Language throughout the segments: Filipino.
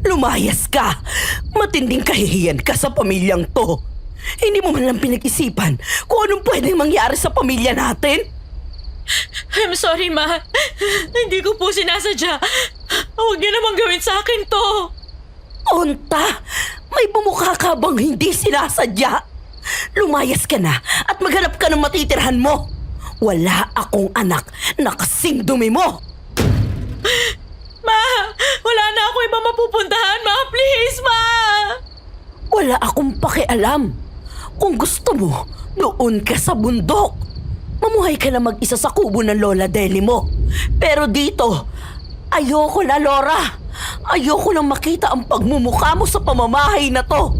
Lumayas ka! Matinding kahihiyan ka sa pamilyang to. Hindi mo man lang pinag-isipan kung anong pwedeng mangyari sa pamilya natin. I'm sorry, Ma. Hindi ko po sinasadya. Huwag niyo naman gawin sa akin to. Onta, may bumukha ka bang hindi sinasadya? Lumayas ka na at maghanap ka ng matitirhan mo. Wala akong anak na kasing dumi mo. Ma, wala na ako ibang mapupuntahan, Ma. Please, Ma. Wala akong pakialam. Kung gusto mo, doon ka sa bundok. Mamuhay ka na mag-isa sa kubo ng Lola Deli mo. Pero dito, ayoko na, Laura. Ayoko nang makita ang pagmumukha mo sa pamamahay na to.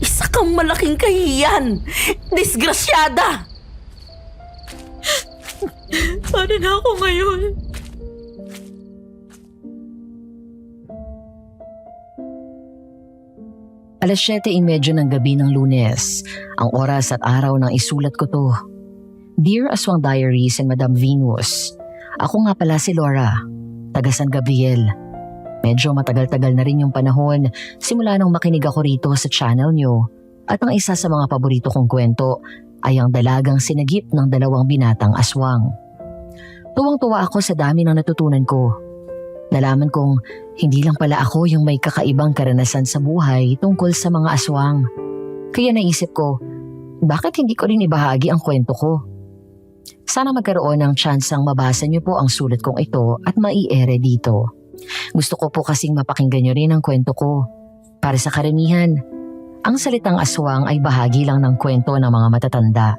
Isa kang malaking kahiyan. Disgrasyada. Paano na ako ngayon? Alas 7:30 ng gabi ng Lunes, ang oras at araw nang isulat ko to. Dear Aswang Diaries and Madam Venus, ako nga pala si Laura, taga San Gabriel. Medyo matagal-tagal na rin yung panahon simula nang makinig ako rito sa channel nyo at ang isa sa mga paborito kong kwento ay ang dalagang sinagip ng 2 binatang aswang. Tuwang-tuwa ako sa dami ng natutunan ko. Nalaman kong hindi lang pala ako yung may kakaibang karanasan sa buhay tungkol sa mga aswang. Kaya naisip ko, bakit hindi ko rin ibahagi ang kwento ko? Sana magkaroon ng tsansang mabasa niyo po ang sulat kong ito at mai-ere dito. Gusto ko po kasing mapakinggan niyo rin ang kwento ko. Para sa karamihan, ang salitang aswang ay bahagi lang ng kwento ng mga matatanda.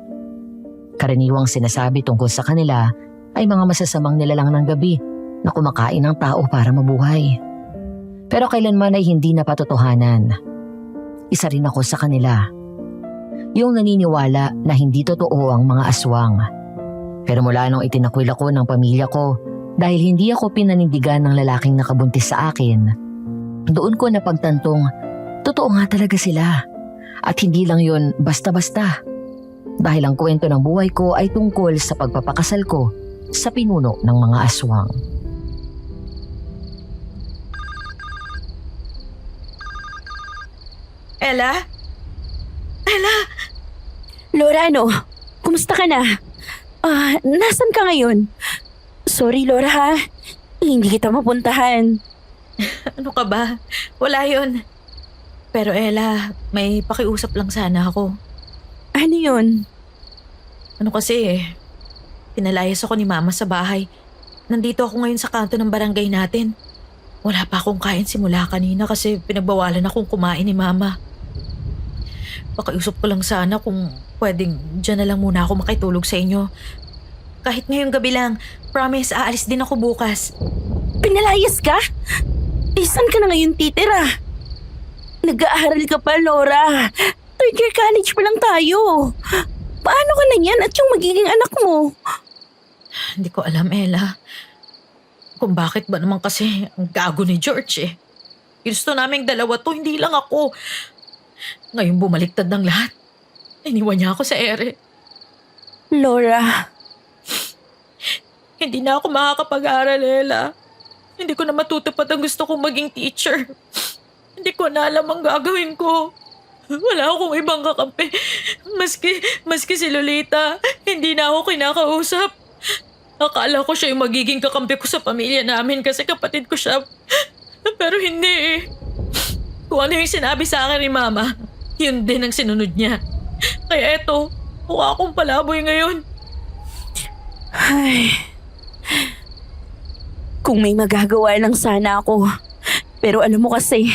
Karaniwang sinasabi tungkol sa kanila ay mga masasamang nilalang ng gabi na kumakain ng tao para mabuhay. Pero kailanman ay hindi napatotohanan. Isa rin ako sa kanila. Yung naniniwala na hindi totoo ang mga aswang. Pero mula nung itinakwil ako ng pamilya ko dahil hindi ako pinanindigan ng lalaking nakabuntis sa akin, doon ko napagtantong totoo nga talaga sila. At hindi lang yun basta-basta. Dahil ang kwento ng buhay ko ay tungkol sa pagpapakasal ko sa pinuno ng mga aswang. Ella? Ella? Laura, kumusta ka na? Nasan ka ngayon? Sorry, Laura ha. Hindi kita mapuntahan. Ano ka ba? Wala yun. Pero Ella, may pakiusap lang sana ako. Ano yun? Ano kasi pinalayas ako ni Mama sa bahay. Nandito ako ngayon sa kanto ng barangay natin. Wala pa akong kain simula kanina kasi pinagbawalan akong kumain ni Mama. Pakiusap ko lang sana kung pwedeng dyan na lang muna ako makitulog sa inyo. Kahit ngayong gabi lang, promise aalis din ako bukas. Pinalayas ka? Saan ka na ngayon titira? Nag-aaral ka pa, Laura. Third year college pa lang tayo. Paano ka na yan at yung magiging anak mo? Hindi ko alam, Ella. Kung bakit ba naman kasi ang gago ni George eh. Gusto naming dalawa to, hindi lang ako. Ngayon bumaliktad ng lahat. Iniwan niya ako sa ere. Laura, Hindi na ako makakapag-aral, Ella. Hindi ko na matutupad ang gusto kong maging teacher. Hindi ko na alam ang gagawin ko. Wala akong ibang kakampi. Maski si Lolita, hindi na ako kinakausap. Akala ko siya yung magiging kakampi ko sa pamilya namin kasi kapatid ko siya. Pero hindi eh. Kung ano yung sinabi sa akin ni Mama, yun din ang sinunod niya. Kaya eto, mukha akong palaboy ngayon. ay. Kung may magagawa lang sana ako. Pero alam mo kasi,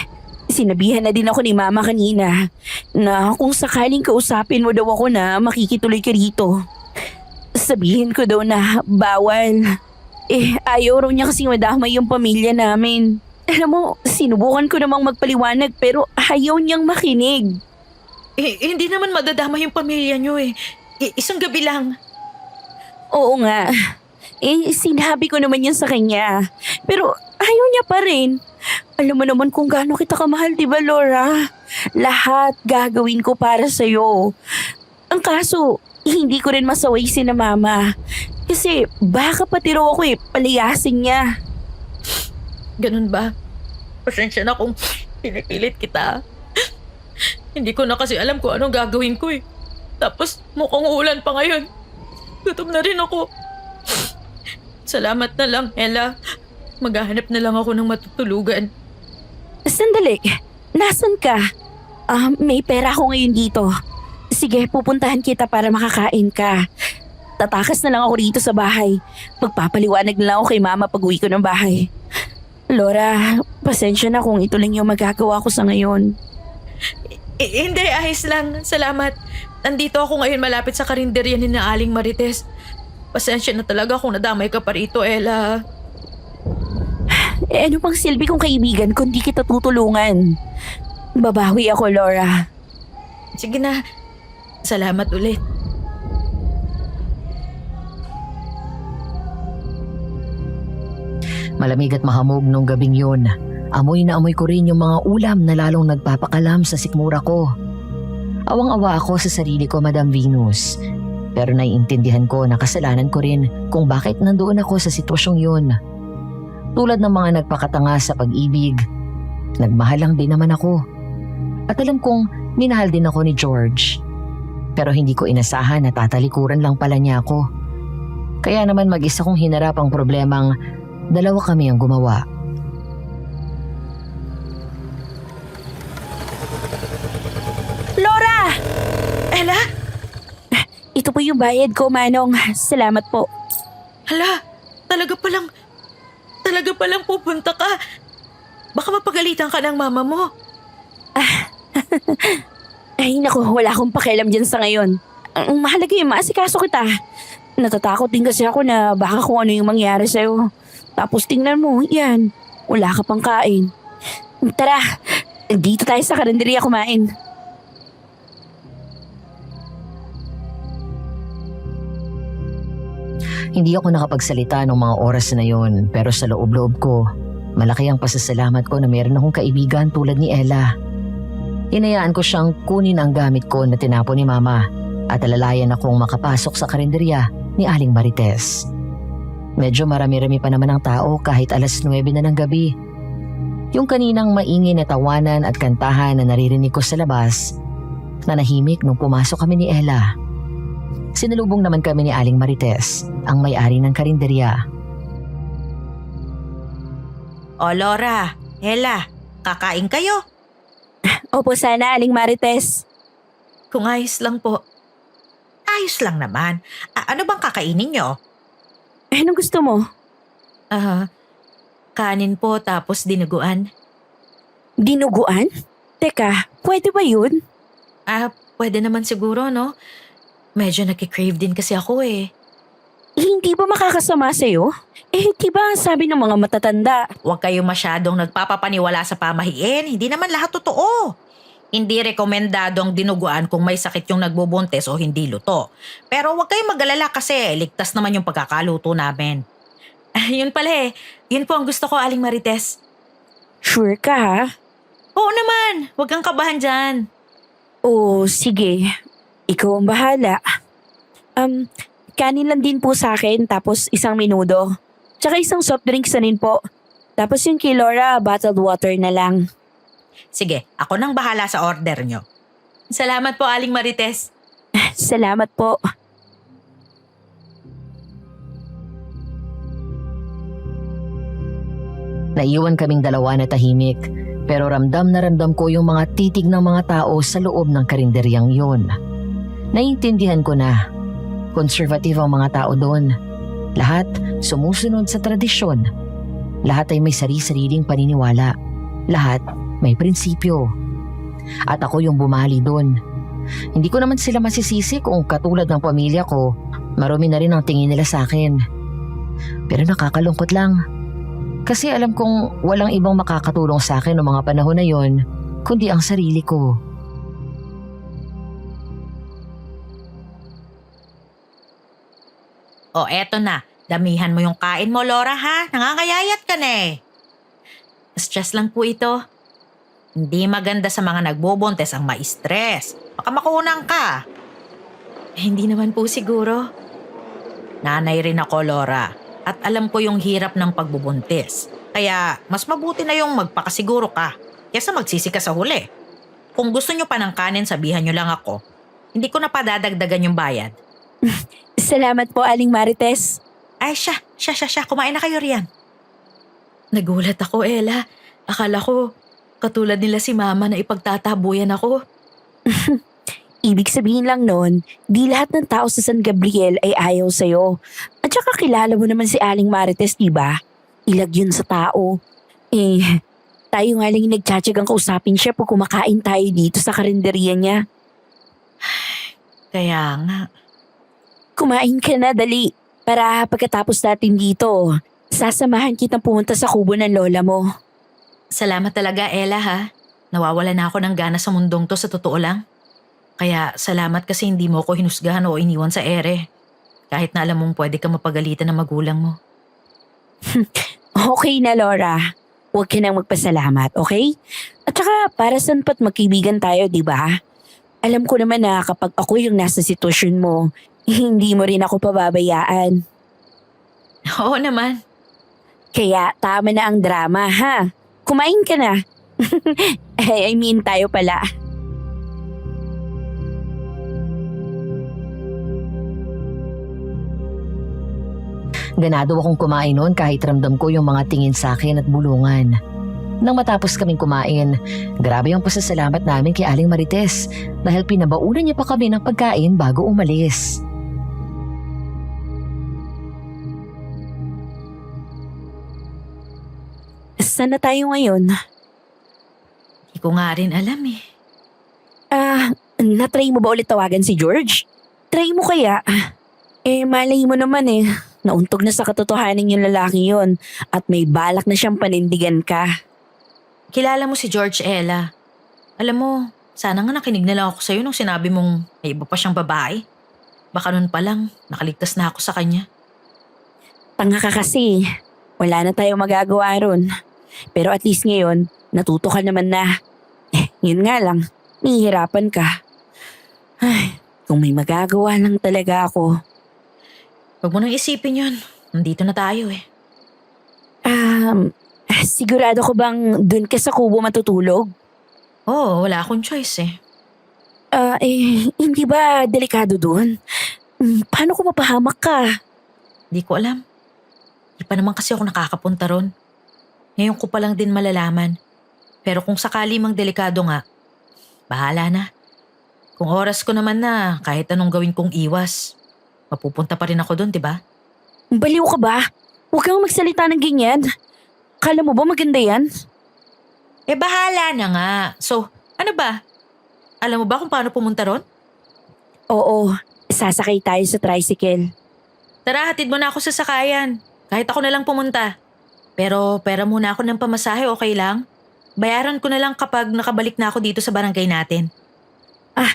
sinabihan na din ako ni Mama kanina na kung sakaling kausapin mo daw ako na makikituloy ka rito. Sabihin ko daw na bawal. Ayaw raw niya kasing madamay yung pamilya namin. Alam mo, sinubukan ko namang magpaliwanag pero ayaw niyang makinig. Hindi naman madadama yung pamilya niyo eh. Isang gabi lang. Oo nga. Sinabi ko naman yan sa kanya. Pero ayaw niya pa rin. Alam mo naman kung gaano kita kamahal, di ba, Laura? Lahat gagawin ko para sa'yo. Ang kaso, hindi ko rin masaway si na Mama. Kasi baka pati raw ako palayasin niya. Ganun ba? Pasensya na kung pinipilit kita. Hindi ko na kasi alam kung anong gagawin ko eh. Tapos mukhang uulan pa ngayon. Gutom na rin ako. Salamat na lang, Ella. Maghahanap na lang ako ng matutulugan. Sandali, nasan ka? May pera ako ngayon dito. Sige, pupuntahan kita para makakain ka. Tatakas na lang ako rito sa bahay. Magpapaliwanag na lang ako kay mama pag uwi ko ng bahay. Laura, pasensya na kung ito lang yung magagawa ko sa ngayon. Hindi, ayos lang. Salamat. Nandito ako ngayon malapit sa karinderya ni na Aling Marites. Pasensya na talaga kung nadamay ka pa rito, Ella. Ano pang silbi kong kaibigan kung di kita tutulungan? Babawi ako, Laura. Sige na. Salamat ulit. Malamig at mahamog nung gabing yun. Amoy na amoy ko rin yung mga ulam na lalong nagpapakalam sa sikmura ko. Awang-awa ako sa sarili ko, Madam Venus. Pero naiintindihan ko na kasalanan ko rin kung bakit nandoon ako sa sitwasyong yun. Tulad ng mga nagpakatanga sa pag-ibig, nagmahal lang din naman ako. At alam kong minahal din ako ni George. Pero hindi ko inasahan na tatalikuran lang pala niya ako. Kaya naman mag-isa kong hinarap ang problemang dalawa kami ang gumawa. Laura! Ella? Ito po yung bayad ko, Manong. Salamat po. Hala, talaga palang pupunta ka. Baka mapagalitan ka ng mama mo. Ay naku, wala akong pakialam dyan sa ngayon. Ang mahalaga yung maasikaso kita. Natatakot din kasi ako na baka kung ano yung mangyari sa'yo. Tapos tingnan mo, yan. Wala ka pang kain. Tara, dito tayo sa karinderya kumain. Hindi ako nakapagsalita ng mga oras na yon, pero sa loob-loob ko, malaki ang pasasalamat ko na meron akong kaibigan tulad ni Ella. Hinayaan ko siyang kunin ang gamit ko na tinapon ni Mama at alalayan akong makapasok sa karinderya ni Aling Marites. Medyo marami-rami pa naman ang tao kahit 9:00 na ng gabi. Yung kaninang maingay na tawanan at kantahan na naririnig ko sa labas, nanahimik nung pumasok kami ni Ella. Sinalubong naman kami ni Aling Marites, ang may-ari ng karinderya. O Laura, Ella, kakain kayo? Opo sana, Aling Marites. Kung ayos lang po. Ayos lang naman. Ano bang kakainin nyo? Anong gusto mo? Kanin po tapos dinuguan. Dinuguan? Teka, pwede ba yun? Pwede naman siguro, no? Medyo nakikrave din kasi ako eh. Hindi ba makakasama sa'yo? Di ba sabi ng mga matatanda? Huwag kayo masyadong nagpapapaniwala sa pamahiin. Hindi naman lahat totoo. Hindi rekomendado ang dinuguan kung may sakit yung nagbubuntis o hindi luto. Pero huwag kayong mag-alala kasi ligtas naman yung pagkakaluto namin. Yun pala eh. Yun po ang gusto ko, Aling Marites. Sure ka ha? Oo naman. Huwag kang kabahan dyan. Oo, sige. Ikaw ang bahala. Kanin lang din po sa akin tapos isang menudo. Tsaka isang soft drinks na rin po. Tapos yung kay Laura, bottled water na lang. Sige, ako nang bahala sa order nyo. Salamat po, Aling Marites. Salamat po. Naiwan kaming dalawa na tahimik, pero ramdam na ramdam ko yung mga titig ng mga tao sa loob ng karinderyang yun. Naiintindihan ko na. Konservative ang mga tao doon. Lahat sumusunod sa tradisyon. Lahat ay may sari-sariling paniniwala. Lahat may prinsipyo. At ako yung bumali doon. Hindi ko naman sila masisisi kung katulad ng pamilya ko, marumi na rin ang tingin nila sa akin. Pero nakakalungkot lang. Kasi alam kong walang ibang makakatulong sa akin noong mga panahon na yon, kundi ang sarili ko. O eto na, damihan mo yung kain mo, Laura ha? Nangangayayat ka na eh. Stress lang po ito. Hindi maganda sa mga nagbubuntis ang ma-stress. Baka makunang ka. Hindi naman po siguro. Nanay rin ako, Laura. At alam ko yung hirap ng pagbubuntis. Kaya mas mabuti na yung magpakasiguro ka kaysa magsisi ka sa huli. Kung gusto nyo pa ng kanin, sabihan nyo lang ako. Hindi ko na padadagdagan yung bayad. Salamat po, Aling Marites. Ay, siya. Kumain na kayo riyan. Nagulat ako, Ella. Akala ko, katulad nila si Mama na ipagtatabuyan ako. Ibig sabihin lang nun, di lahat ng tao sa San Gabriel ay ayaw sa'yo. At saka kilala mo naman si Aling Marites, diba? Ilag yun sa tao. Tayo nga lang yung nagtsatsagang kausapin siya pag kumakain tayo dito sa karinderya niya. Kaya nga. Kumain ka na, dali. Para pagkatapos natin dito, sasamahan kitang pumunta sa kubo ng lola mo. Salamat talaga, Ella, ha? Nawawala na ako ng gana sa mundong to, sa totoo lang. Kaya salamat kasi hindi mo ako hinusgahan o iniwan sa ere. Kahit na alam mong pwede ka mapagalitan ng magulang mo. Okay na, Laura. Huwag ka nang magpasalamat, okay? At saka para saan pa't magkaibigan tayo, di ba? Alam ko naman na kapag ako yung nasa sitwasyon mo, hindi mo rin ako pababayaan. Oo naman. Kaya tama na ang drama, ha? Kumain ka na. I mean, tayo pala. Ganado akong kumain noon kahit ramdam ko yung mga tingin sa akin at bulungan. Nang matapos kaming kumain, grabe ang pasasalamat namin kay Aling Marites dahil pinabaunan niya pa kami ng pagkain bago umalis. Saan na tayo ngayon? Hindi ko nga rin alam eh. Na-try mo ba ulit tawagan si George? Try mo kaya? Malay mo naman nauntog na sa katotohanan yung lalaki yon at may balak na siyang panindigan ka. Kilala mo si George, Ella. Alam mo, sana nga nakinig na lang ako sa'yo nung sinabi mong may iba pa siyang babae. Baka nun pa lang, nakaligtas na ako sa kanya. Tanga ka kasi. Wala na tayong magagawa ron. Pero at least ngayon, natuto ka naman na. Yun nga lang, nahihirapan ka. Ay, kung may magagawa lang talaga ako. Huwag mo nang isipin yun. Nandito na tayo eh. Sigurado ko bang dun ka sa kubo matutulog? Oo, wala akong choice eh. Hindi ba delikado dun? Paano kung mapahamak ka? Di ko alam. Di pa naman kasi ako nakakapunta ron. Ngayon ko pa lang din malalaman. Pero kung sakali mang delikado nga, bahala na. Kung oras ko naman na kahit anong gawin kong iwas, mapupunta pa rin ako doon, di ba? Baliw ka ba? Huwag kang magsalita ng ganyan. Kala mo ba maganda yan? Bahala na nga. So, ano ba? Alam mo ba kung paano pumunta ron? Oo, sasakay tayo sa tricycle. Tara, hatid mo na ako sa sakayan. Kahit ako na lang pumunta. Pero pera muna ako ng pamasahe, okay lang? Bayaran ko na lang kapag nakabalik na ako dito sa barangay natin.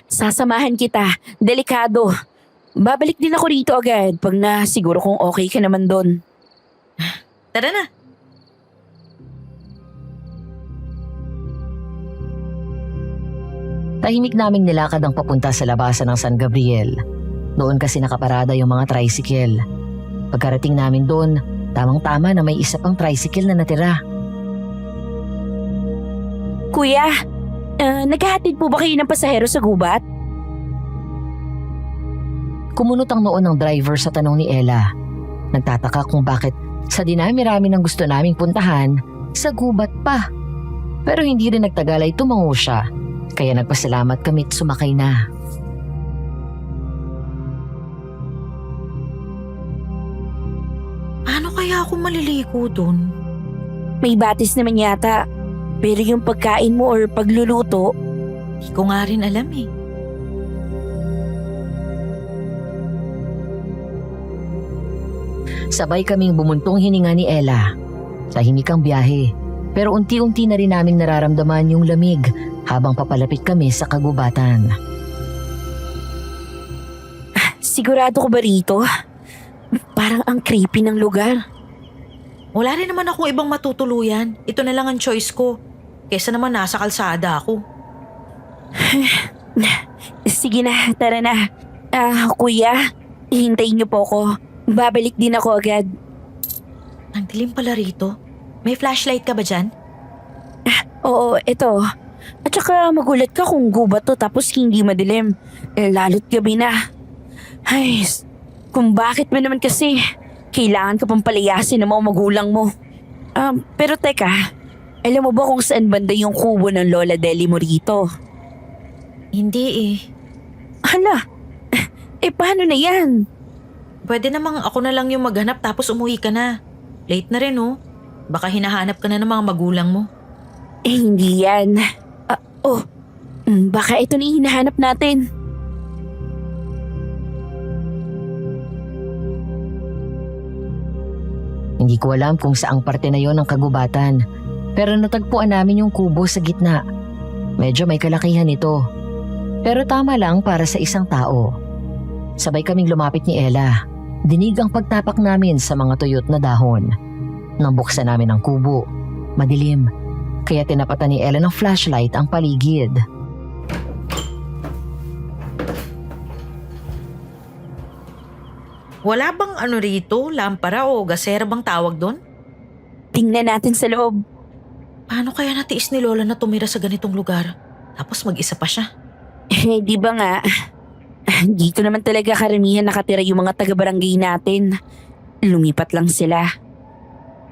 Sasamahan kita. Delikado. Babalik din ako rito agad pag na siguro kung okay ka naman doon. Tara na. Tahimik naming nilakad ang papunta sa labasan ng San Gabriel. Doon kasi nakaparada yung mga tricycle. Pagkarating namin doon, tamang-tama na may isa pang tricycle na natira. Kuya, naghahatid po ba kayo ng pasahero sa gubat? Kumunot ang noon ng driver sa tanong ni Ella. Nagtataka kung bakit sa dinami-rami ng gusto naming puntahan, sa gubat pa. Pero hindi rin nagtagal ay tumango siya. Kaya nagpasalamat kami at sumakay na. Paano kaya ako maliligo dun? May batis naman yata. Pero yung pagkain mo or pagluluto, Di ko nga rin alam eh. Sabay kaming bumuntong hininga ni Ella. Tahimik ang biyahe. Pero unti-unti na rin naming nararamdaman yung lamig habang papalapit kami sa kagubatan. sigurado ko ba rito? Parang ang creepy ng lugar. Wala rin naman akong ibang matutuluyan. Ito na lang ang choice ko. Kesa naman nasa kalsada ako. Sige na, tara na. Kuya, hintayin niyo po ako. Babalik din ako agad. Ang dilim pala rito. May flashlight ka ba dyan? Oo, eto. At saka magulat ka kung gubat to tapos hindi madilim. Lalo't gabi na. Ay, kung bakit mo naman kasi kailangan ka pang palayasin ng mga magulang mo. Pero teka, alam mo ba kung saan banda yung kubo ng Lola Deli mo rito? Hindi eh. Hala, paano na yan? Pwede namang ako na lang yung maghanap tapos umuwi ka na. Late na rin oh. Baka hinahanap ka na ng mga magulang mo. Hindi yan. Baka ito na yung hinahanap natin. Hindi ko alam kung saang parte na yon ng kagubatan. Pero natagpuan namin yung kubo sa gitna. Medyo may kalakihan ito. Pero tama lang para sa isang tao. Sabay kaming lumapit ni Ella. Dinig ang pagtapak namin sa mga tuyot na dahon. Nang buksan namin ang kubo, madilim. Kaya tinapatan ni Ella ng flashlight ang paligid. Wala bang ano rito? Lampara o gasera bang tawag doon? Tingnan natin sa loob. Paano kaya natiis ni Lola na tumira sa ganitong lugar? Tapos mag-isa pa siya. Di ba nga? Dito naman talaga karamihan nakatira yung mga taga-barangay natin. Lumipat lang sila.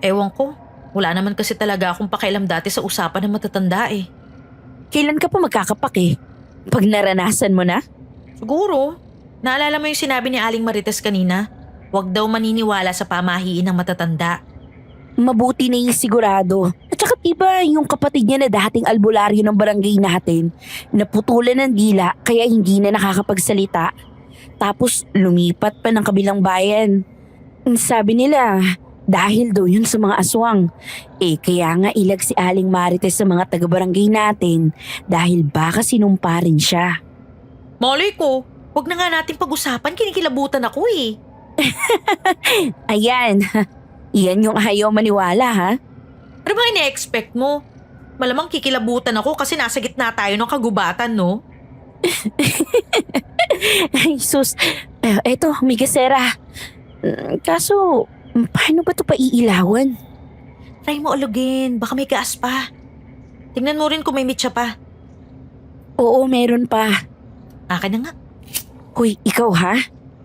Ewan ko. Wala naman kasi talaga akong pakialam dati sa usapan ng matatanda eh. Kailan ka pa magkakapak? Pag naranasan mo na? Siguro. Naalala mo yung sinabi ni Aling Marites kanina? Huwag daw maniniwala sa pamahiin ng matatanda. Mabuti na yung sigurado. At saka diba yung kapatid niya na dating albularyo ng barangay natin, naputulan ng dila kaya hindi na nakakapagsalita. Tapos lumipat pa ng kabilang bayan. Sabi nila, dahil daw yun sa mga aswang. Kaya nga ilag si Aling Marites sa mga taga-barangay natin dahil baka sinumpa rin siya. Malay ko, huwag na nga natin pag-usapan, kinikilabutan ako eh. Ayan, yan yung ayaw maniwala ha. Ano ba ine-expect mo? Malamang kikilabutan ako kasi nasa gitna tayo ng kagubatan, no? Ay sus, eto may gasera. Kaso, paano ba ito paiilawan? Try mo alugin, baka may gas pa. Tingnan mo rin kung may mitsa pa. Oo, meron pa. Akin na nga. Hoy, ikaw ha?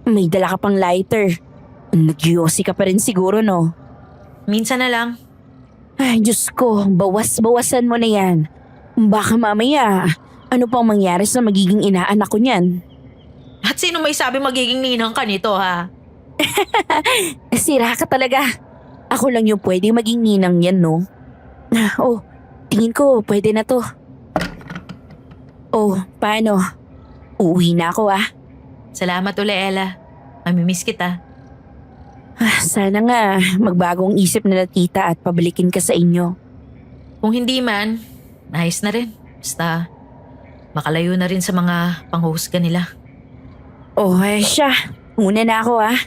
May dala ka pang lighter. Nag-yosi ka pa rin siguro, no? Minsan na lang. Ay, Diyos ko, bawas-bawasan mo na yan. Baka mamaya, ano pang mangyari sa magiging inaanak ko niyan? At sino may sabi magiging ninang ka nito, ha? Sira ka talaga. Ako lang yung pwede maging ninang yan, no? Tingin ko, pwede na to. Paano? Uuwi na ako, ah. Salamat uli, Ella. Mamimiss kita. Sana nga, magbagong isip na tita at pabalikin ka sa inyo. Kung hindi man, ayos na rin. Basta, makalayo na rin sa mga panghuhusga nila. Siya. Una na ako, ah.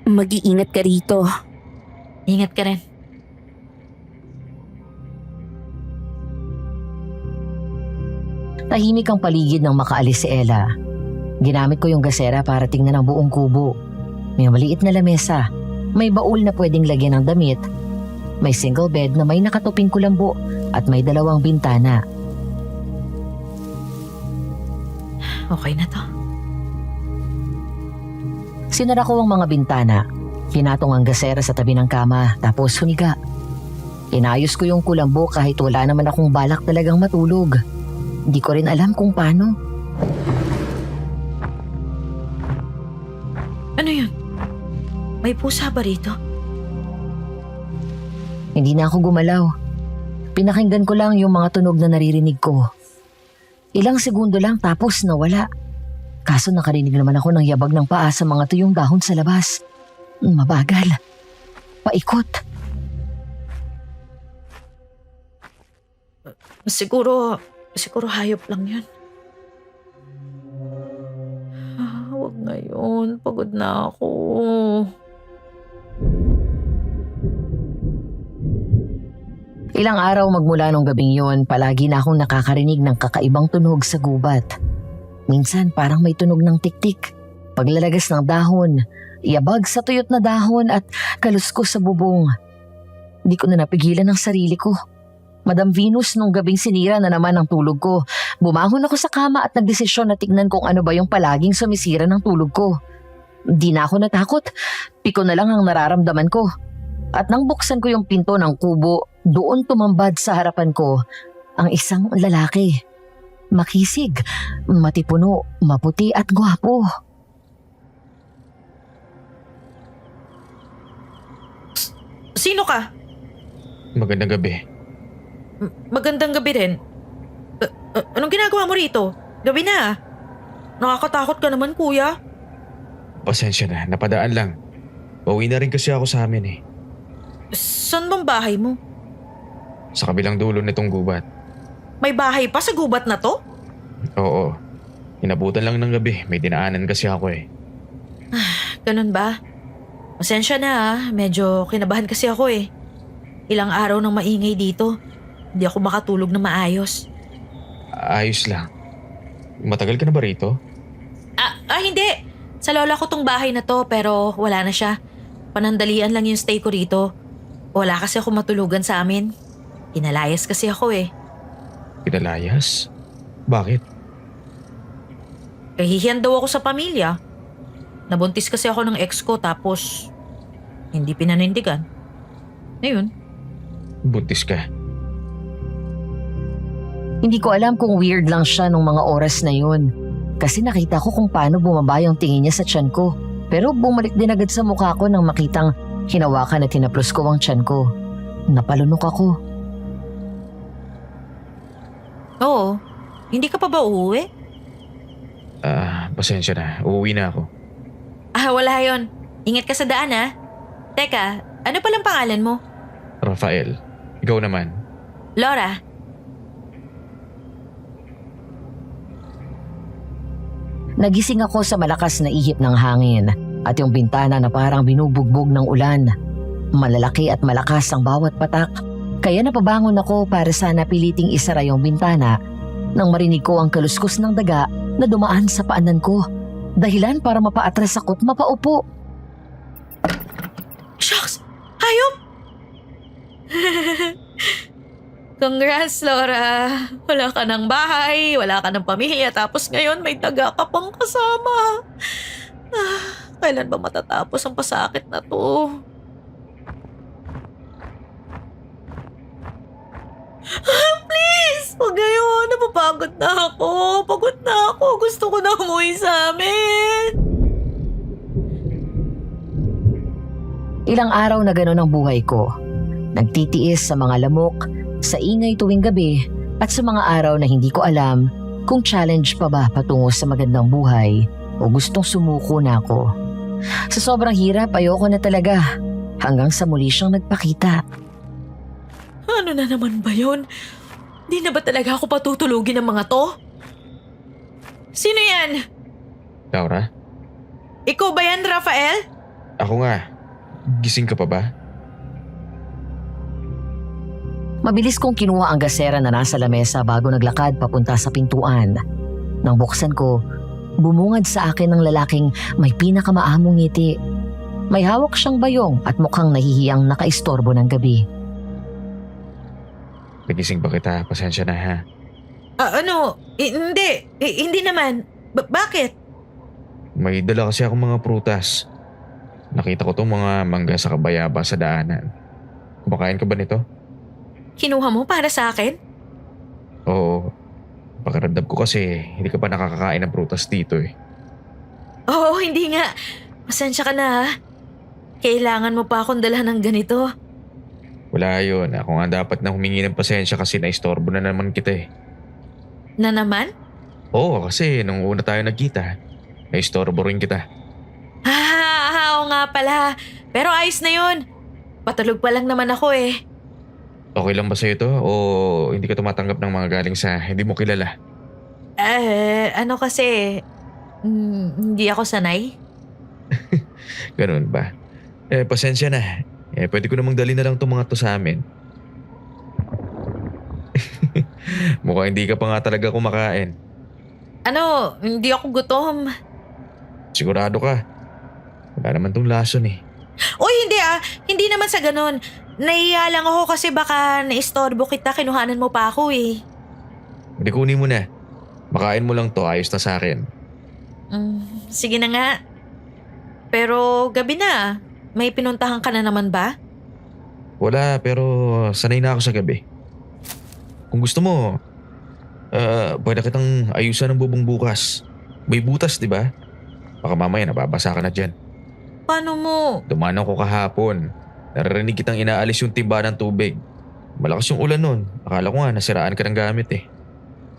Mag-iingat ka rito. Ingat ka rin. Tahimik ang paligid nang makaalis si Ella. Ginamit ko yung gasera para tingnan ang buong kubo. May maliit na lamesa, may baul na pwedeng lagyan ng damit, may single bed na may nakatuping kulambo at may 2 bintana. Okay na to. Sinara ko ang mga bintana, pinatong ang gasera sa tabi ng kama tapos humiga. Inayos ko yung kulambo kahit wala naman akong balak talagang matulog. Di ko rin alam kung paano. Ano yun? May pusa ba rito? Hindi na ako gumalaw. Pinakinggan ko lang yung mga tunog na naririnig ko. Ilang segundo lang tapos nawala. Kaso nakarinig naman ako ng yabag ng paa sa mga tuyong dahon sa labas. Mabagal. Paikot. Siguro hayop lang yun. Huwag ngayon. Pagod na ako. Ilang araw magmula nung gabing yun, palagi na akong nakakarinig ng kakaibang tunog sa gubat. Minsan parang may tunog ng tiktik, paglalagas ng dahon, yabag sa tuyot na dahon at kaluskos sa bubong. Di ko na napigilan ang sarili ko. Madam Venus, nung gabing sinira na naman ang tulog ko, bumangon ako sa kama at nagdesisyon na tignan kung ano ba yung palaging sumisira ng tulog ko. Di na ako natakot. Piko na lang ang nararamdaman ko. At nang buksan ko yung pinto ng kubo, doon tumambad sa harapan ko ang isang lalaki. Makisig, matipuno, maputi at gwapo. Sino ka? Magandang gabi. Magandang gabi rin. Anong ginagawa mo rito? Gabi na. Nakakatakot ka naman, kuya. Pasensya na, napadaan lang. Pauwi na rin kasi ako sa amin eh. Saan bang bahay mo? Sa kabilang dulo nitong gubat. May bahay pa sa gubat na to? Oo. Inabutan lang ng gabi, may dinaanan kasi ako eh. Ganun ba? Pasensya na medyo kinabahan kasi ako eh. Ilang araw nang maingay dito. Hindi ako makatulog na maayos. Ayos lang. Matagal ka na ba rito? Hindi. Sa lola ko tong bahay na to pero wala na siya. Panandalian lang yung stay ko rito. Wala kasi ako matulugan sa amin. Pinalayas kasi ako eh. Pinalayas? Bakit? Kahihiyan daw ako sa pamilya. Nabuntis kasi ako ng ex ko tapos hindi pinanindigan. Ngayon, Buntis ka? Hindi ko alam kung weird lang siya nung mga oras na yun. Kasi nakita ko kung paano bumaba yung tingin niya sa tiyan ko. Pero bumalik din agad sa mukha ko nang makitang hinawakan at hinaplos ko ang tiyan ko. Napalunok ako. oo. Hindi ka pa ba uuwi? Pasensya na. Uuwi na ako. Wala yon. Ingat ka sa daan Teka, ano palang pangalan mo? Rafael, ikaw naman. Laura. Nagising ako sa malakas na ihip ng hangin at yung bintana na parang binubugbog ng ulan. Malalaki at malakas ang bawat patak. Kaya napabangon ako para sana piliting isara yung bintana nang marinig ko ang kaluskos ng daga na dumaan sa paanan ko. Dahilan para mapaatras ako at mapaupo. Shucks! Hayop! Congrats, Laura. Wala ka ng bahay, wala ka ng pamilya, tapos ngayon may daga ka pang kasama. Kailan ba matatapos ang pasakit na to? Please! Huwag ngayon. Napapagod na ako. Pagod na ako. Gusto ko na umuwi sa amin. Ilang araw na gano'n ang buhay ko. Nagtitiis sa mga lamok, sa ingay tuwing gabi, at sa mga araw na hindi ko alam kung challenge pa ba patungo sa magandang buhay o gustong sumuko na ako. Sa sobrang hirap, ayoko na talaga hanggang sa muli siyang nagpakita. Ano na naman ba yun? Di na ba talaga ako patutulugin ng mga to? Sino yan? Laura? Ikaw ba yan, Rafael? Ako nga. Gising ka pa ba? Mabilis kong kinuha ang gasera na nasa lamesa bago naglakad papunta sa pintuan. Nang buksan ko, bumungad sa akin ng lalaking may pinakamaamong ngiti. May hawak siyang bayong at mukhang nahihiyang nakaistorbo ng gabi. Nagising ba kita? Pasensya na ha. Hindi naman. Bakit? May dala kasi akong mga prutas. Nakita ko tong mga mangga sa kabayaba sa daanan. Kumakain ka ba nito? Kinuha mo para sa akin? Oo. Pakiramdam ko kasi hindi ka pa nakakakain ng prutas dito eh. Oo, hindi nga. Pasensya ka na Kailangan mo pa akong dalhan ng ganito. Wala yun. Ako nga dapat na humingi ng pasensya kasi naistorbo na naman kita eh. Na naman? Oo, kasi nung una tayo nagkita, naistorbo rin kita. Oo nga pala. Pero ayos na yun. Patulog pa lang naman ako eh. Okay lang ba sa'yo to? O hindi ka tumatanggap ng mga galing sa hindi mo kilala? Ano kasi, hindi ako sanay. Ganun ba? Pasensya na. Pwede ko namang dali na lang itong mga to sa amin. Mukhang hindi ka pa nga talaga kumakain. Ano, hindi ako gutom. Sigurado ka? Wala naman tong lason eh. Uy, hindi Hindi naman sa ganun. Nahiya lang ako kasi baka naistorbo kita, kinuhanan mo pa ako eh. Hindi, kunin mo na. Makain mo lang to, ayos na sa akin. Sige na nga. Pero gabi na, may pinuntahan ka na naman ba? Wala, pero sanay na ako sa gabi. Kung gusto mo, pwede kitang ayusan ng bubong bukas. May butas, di ba? Baka mamaya nababasa ka na dyan. Paano mo? Dumaan ako kahapon. Naririnig kitang inaalis yung timba ng tubig. Malakas yung ulan nun. Akala ko nga nasiraan ka ng gamit eh.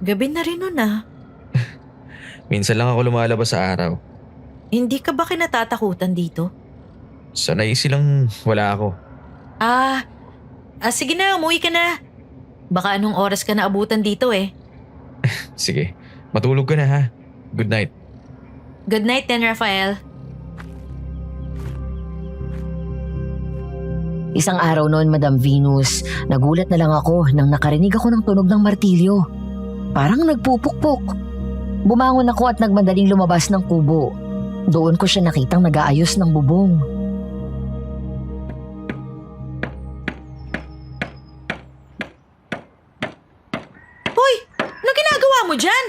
Gabi na rin nun ah. Minsan lang ako lumalabas sa araw. Hindi ka ba kinatatakutan dito? Sanay silang wala ako. Sige na, umuwi ka na. Baka anong oras ka naabutan dito eh. Sige, matulog ka na ha. Good night. Good night then, Rafael. Isang araw noon, Madam Venus, nagulat na lang ako nang nakarinig ako ng tunog ng martilyo. Parang nagpupukpok. Bumangon ako at nagmadaling lumabas ng kubo. Doon ko siya nakitang nag-aayos ng bubong. Hoy! Ano ginagawa mo dyan?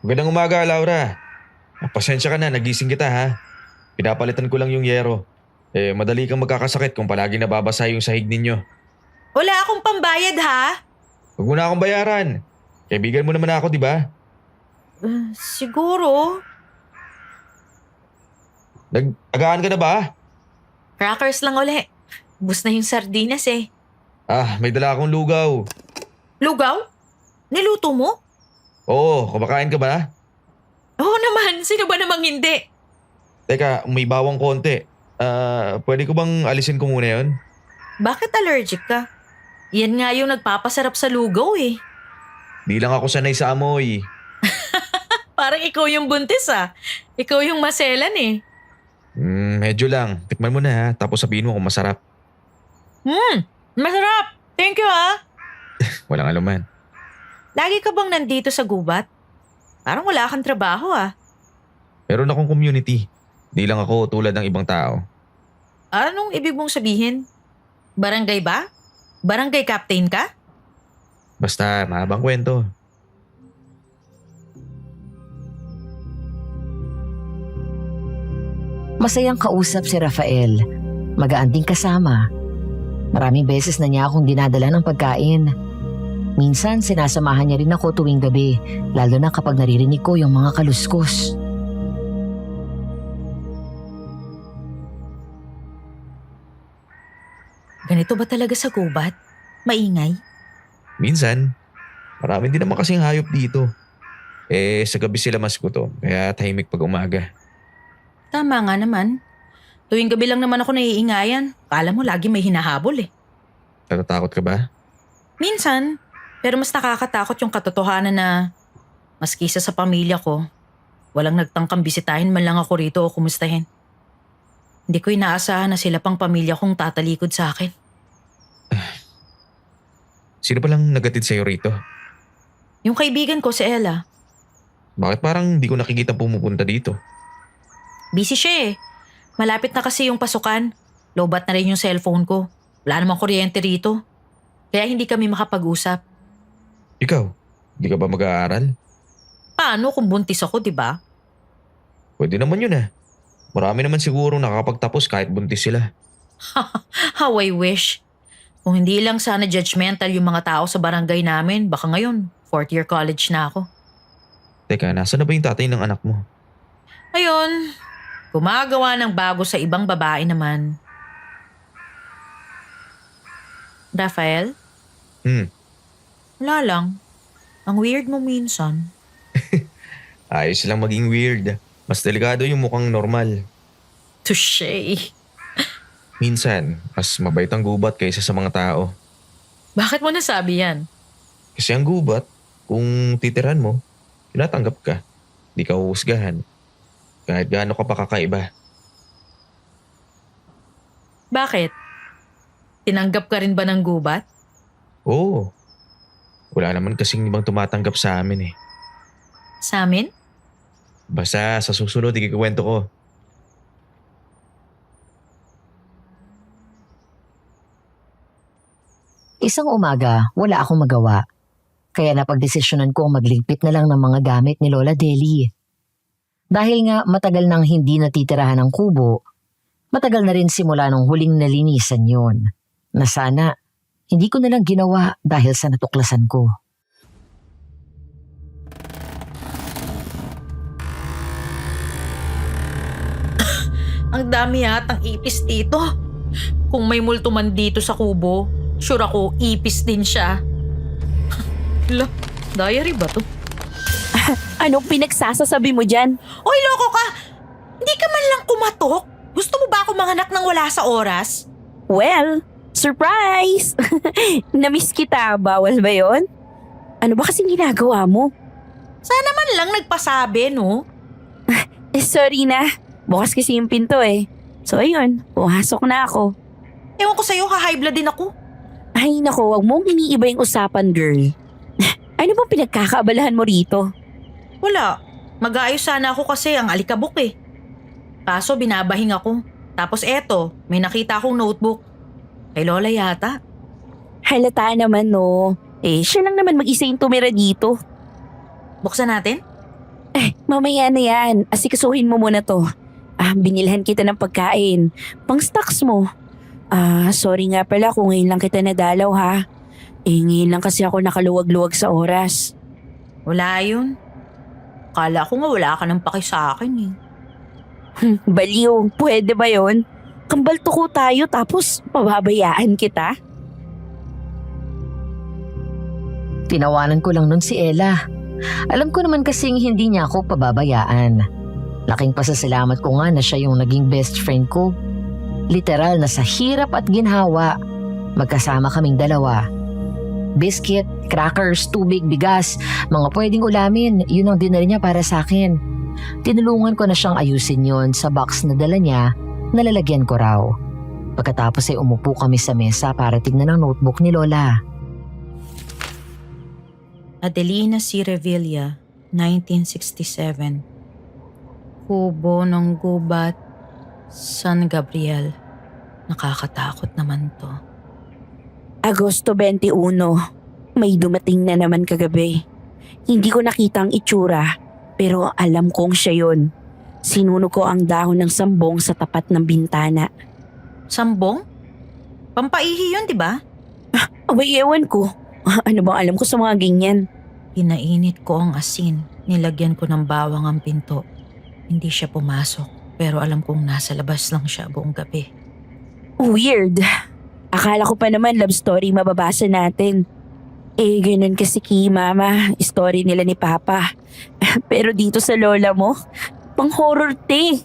Magandang umaga, Laura. Pasensya ka na, nagising kita ha. Pinapalitan ko lang yung yero. Madali kang magkakasakit kung palagi nababasa yung sahig ninyo. Wala akong pambayad ha? Huwag mo na akong bayaran. Kaibigan mo naman ako, di ba? Siguro. Nag-agaan ka na ba? Crackers lang uli. Bus na yung sardinas eh. May dala akong lugaw. Lugaw? Niluto mo? Oo, kumakain ka ba? Oo naman, sino ba namang hindi? Teka, may bawang konti. Pwede ko bang alisin ko muna yun? Bakit allergic ka? Yan nga yung nagpapasarap sa lugaw eh. Di lang ako sanay sa amoy. Parang ikaw yung buntis ah. Ikaw yung maselan eh. Medyo lang. Tikman mo na ha, tapos sabihin mo kung masarap. Masarap! Thank you ah. Walang aluman. Lagi ka bang nandito sa gubat? Parang wala kang trabaho ah. Meron akong community. Di lang ako tulad ng ibang tao. Anong ibig mong sabihin? Barangay ba? Barangay captain ka? Basta mahabang kwento. Masayang kausap si Rafael. Magaan ding kasama. Maraming beses na niya akong dinadala ng pagkain. Minsan sinasamahan niya rin ako tuwing gabi, lalo na kapag naririnig ko yung mga kaluskos. Ganito ba talaga sa gubat? Maingay? Minsan, marami din naman kasing hayop dito. Sa gabi sila mas gutom, kaya tahimik pag umaga. Tama nga naman. Tuwing gabi lang naman ako naiingayan. Kala mo lagi may hinahabol eh. Natatakot ka ba? Minsan, pero mas nakakatakot yung katotohanan na maski isa sa pamilya ko, walang nagtangkang bisitahin man lang ako rito o kumustahin. Hindi ko inaasahan na sila pang pamilya kong tatalikod sa akin. Sino palang nagatid sa'yo rito? Yung kaibigan ko si Ella, Bakit parang di ko nakikita pumupunta dito? busy siya eh. Malapit na kasi yung pasukan. Lobat na rin yung cellphone ko. Wala namang kuryente rito. Kaya hindi kami makapag-usap. Ikaw, di ka ba mag-aaral? Paano kung buntis ako, di ba? Pwede naman yun ah. Marami naman siguro nakakapagtapos kahit buntis sila. How I wish. Kung hindi lang sana judgmental yung mga tao sa barangay namin, baka ngayon, 4th year college na ako. Teka, nasa na ba yung tatay ng anak mo? Ayun, gumagawa ng bago sa ibang babae naman. Rafael? Wala lang. Ang weird mo minsan. Ayos lang maging weird. Mas delikado yung mukhang normal. Touché. Minsan, mas mabait ang gubat kaysa sa mga tao. Bakit mo nasabi yan? Kasi ang gubat, kung titiran mo, tinatanggap ka. Di ka huhusgahan. Kahit gaano ka pa kakaiba. Bakit? Tinanggap ka rin ba ng gubat? Oo. Wala naman kasing ibang tumatanggap sa amin eh. Sa amin? Basta sa susunod, ikikwento ko. Isang umaga, wala akong magawa. Kaya napagdesisyonan kong magligpit na lang ng mga gamit ni Lola Deli. Dahil nga matagal nang hindi natitirahan ng kubo, matagal na rin simula nung huling nalinisan yon. Na sana, hindi ko na lang ginawa dahil sa natuklasan ko. Ang dami yatang ipis dito. Kung may multo man dito sa kubo, sure ako ipis din siya. Hala, diary ba to? Anong pinagsasasabi mo dyan? Oy, loko ka! Hindi ka man lang kumatok? Gusto mo ba ako manganak nang wala sa oras? Well, surprise! Namiss kita, bawal ba yon? Ano ba kasing ginagawa mo? Sana man lang nagpasabi, no? Sorry na, bukas kasi yung pinto eh. So ayun, pumasok na ako. Ewan ko sa'yo, high blood din ako. Ay nako, wag mong iniiba yung usapan, girl. Ano bang pinagkakaabalahan mo rito? Wala. Mag-aayos sana ako kasi ang alikabok eh. Kaso binabahing ako. Tapos eto, may nakita akong notebook. Kay Lola yata. Halata naman no. Eh, siya lang naman mag-isa yung tumira dito. Buksan natin? Mamaya na yan. Asikasuhin mo muna to. Binilhan kita ng pagkain. Pang stocks mo. Sorry nga pala kung ngayon lang kita nadalaw ha. Ngayon lang kasi ako nakaluwag-luwag sa oras. Wala yun. Kala ko nga wala ka nang paki sa akin eh. Baliw, pwede ba yon? Kambal tuko tayo tapos pababayaan kita? Tinawanan ko lang nun si Ella. Alam ko naman kasing hindi niya ako pababayaan. Laking pasasalamat ko nga na siya yung naging best friend ko. Literal na sa hirap at ginhawa, magkasama kaming dalawa. Biscuit, crackers, tubig, bigas, mga pwedeng ulamin, yun ang dinala niya para sa akin. Tinulungan ko na siyang ayusin yon sa box na dala niya, nalalagyan ko raw. Pagkatapos ay umupo kami sa mesa para tignan ang notebook ni Lola. Adelina C. Revilla, 1967. Kubo ng Gubat, San Gabriel. Nakakatakot naman to. Agosto 21, may dumating na naman kagabi. Hindi ko nakita ang itsura, pero alam kong siya yun. Sinunog ko ang dahon ng sambong sa tapat ng bintana. Sambong? Pampaihi yun, di ba? Abay, ewan ko. Ano bang alam ko sa mga ganyan? Pinainit ko ang asin. Nilagyan ko ng bawang ang pinto. Hindi siya pumasok, pero alam kong nasa labas lang siya buong gabi. Weird. Akala ko pa naman love story mababasa natin. Ganun kasi kay mama, story nila ni papa. Pero dito sa lola mo, pang horror te.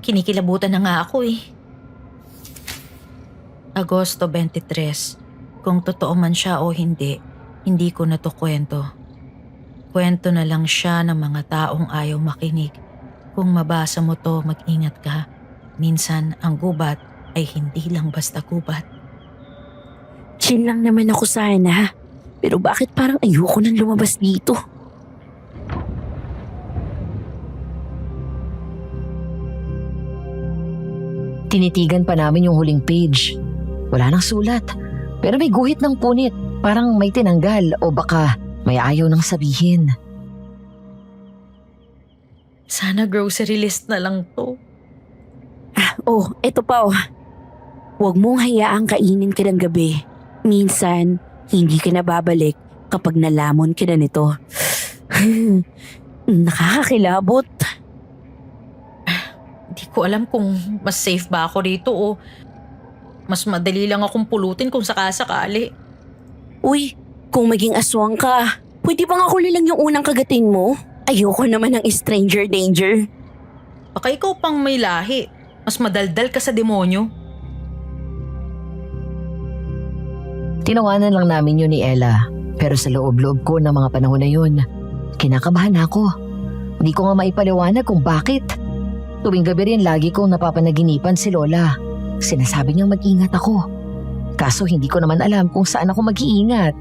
Kinikilabutan na nga ako eh. Agosto 23. Kung totoo man siya o hindi, hindi ko na to kwento. Kwento na lang siya ng mga taong ayaw makinig. Kung mabasa mo to, mag-ingat ka. Minsan, ang gubat ay hindi lang basta gubat. Chill lang naman ako sana. Pero bakit parang ayoko nang lumabas dito? Tinitigan pa namin yung huling page. Wala nang sulat. Pero may guhit ng punit. Parang may tinanggal o baka may ayaw nang sabihin. Sana grocery list na lang to. Eto pa oh. Huwag mong hayaang kainin ka ng gabi. Minsan, hindi ka na babalik kapag nalamon ka na nito. Nakakakilabot. Hindi ko alam kung mas safe ba ako rito o mas madali lang akong pulutin kung sakasakali. Uy, kung maging aswang ka, pwede bang ako lang yung unang kagatin mo? Ayoko naman ng stranger danger. Baka ikaw pang may lahi. Mas madaldal ka sa demonyo. Tinawanan lang namin yun ni Ella. Pero sa loob-loob ko ng mga panahon na yun, kinakabahan ako. Hindi ko nga maipaliwanag kung bakit. Tuwing gabi rin lagi kong napapanaginipan si Lola. Sinasabi niyang mag-ingat ako. Kaso hindi ko naman alam kung saan ako mag-iingat.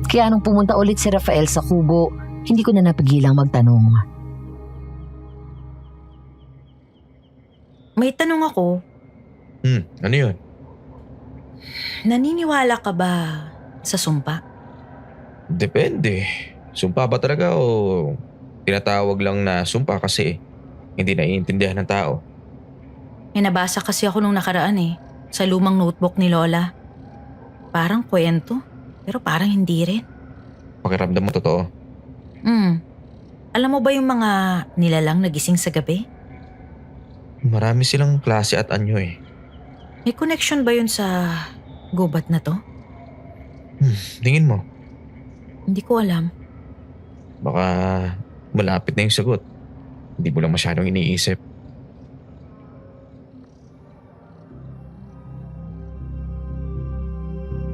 Kaya nung pumunta ulit si Rafael sa kubo, hindi ko na napigilang magtanong. May tanong ako. Ano yun? Naniniwala ka ba sa sumpa? Depende. Sumpa ba talaga o tinatawag lang na sumpa kasi hindi naiintindihan ng tao? May nabasa kasi ako nung nakaraan sa lumang notebook ni Lola. Parang kwento, pero parang hindi rin. Pakiramdam mo totoo? Alam mo ba yung mga nilalang nagising sa gabi? Marami silang klase at anyo eh. May connection ba yun sa gubat na to? Tingin mo, Hindi ko alam. baka malapit na yung sagot. Hindi mo lang masyadong iniisip.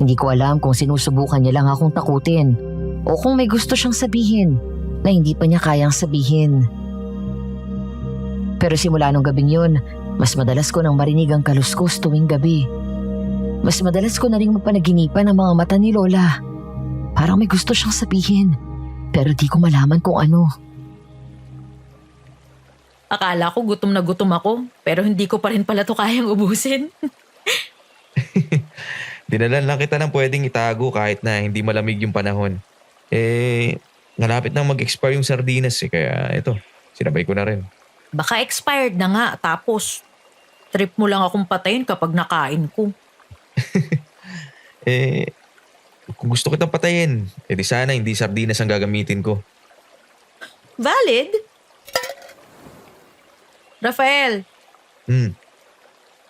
Hindi ko alam kung sinusubukan niya lang akong takutin o kung may gusto siyang sabihin na hindi pa niya kayang sabihin. Pero simula nung gabing yun, mas madalas ko nang marinig ang kaluskos tuwing gabi. Mas madalas ko na rin mapanaginipan ang mga mata ni Lola. Parang may gusto siyang sabihin, pero di ko malaman kung ano. Akala ko gutom na gutom ako, pero hindi ko pa rin pala to kayang ubusin. Dinalan lang kita ng pwedeng itago kahit na hindi malamig yung panahon. Nalapit nang mag-expire yung sardinas kaya ito, sinabay ko na rin. Baka expired na nga, tapos trip mo lang akong patayin kapag nakain ko. Kung gusto kitang patayin, di sana hindi sardinas ang gagamitin ko. Valid? Rafael,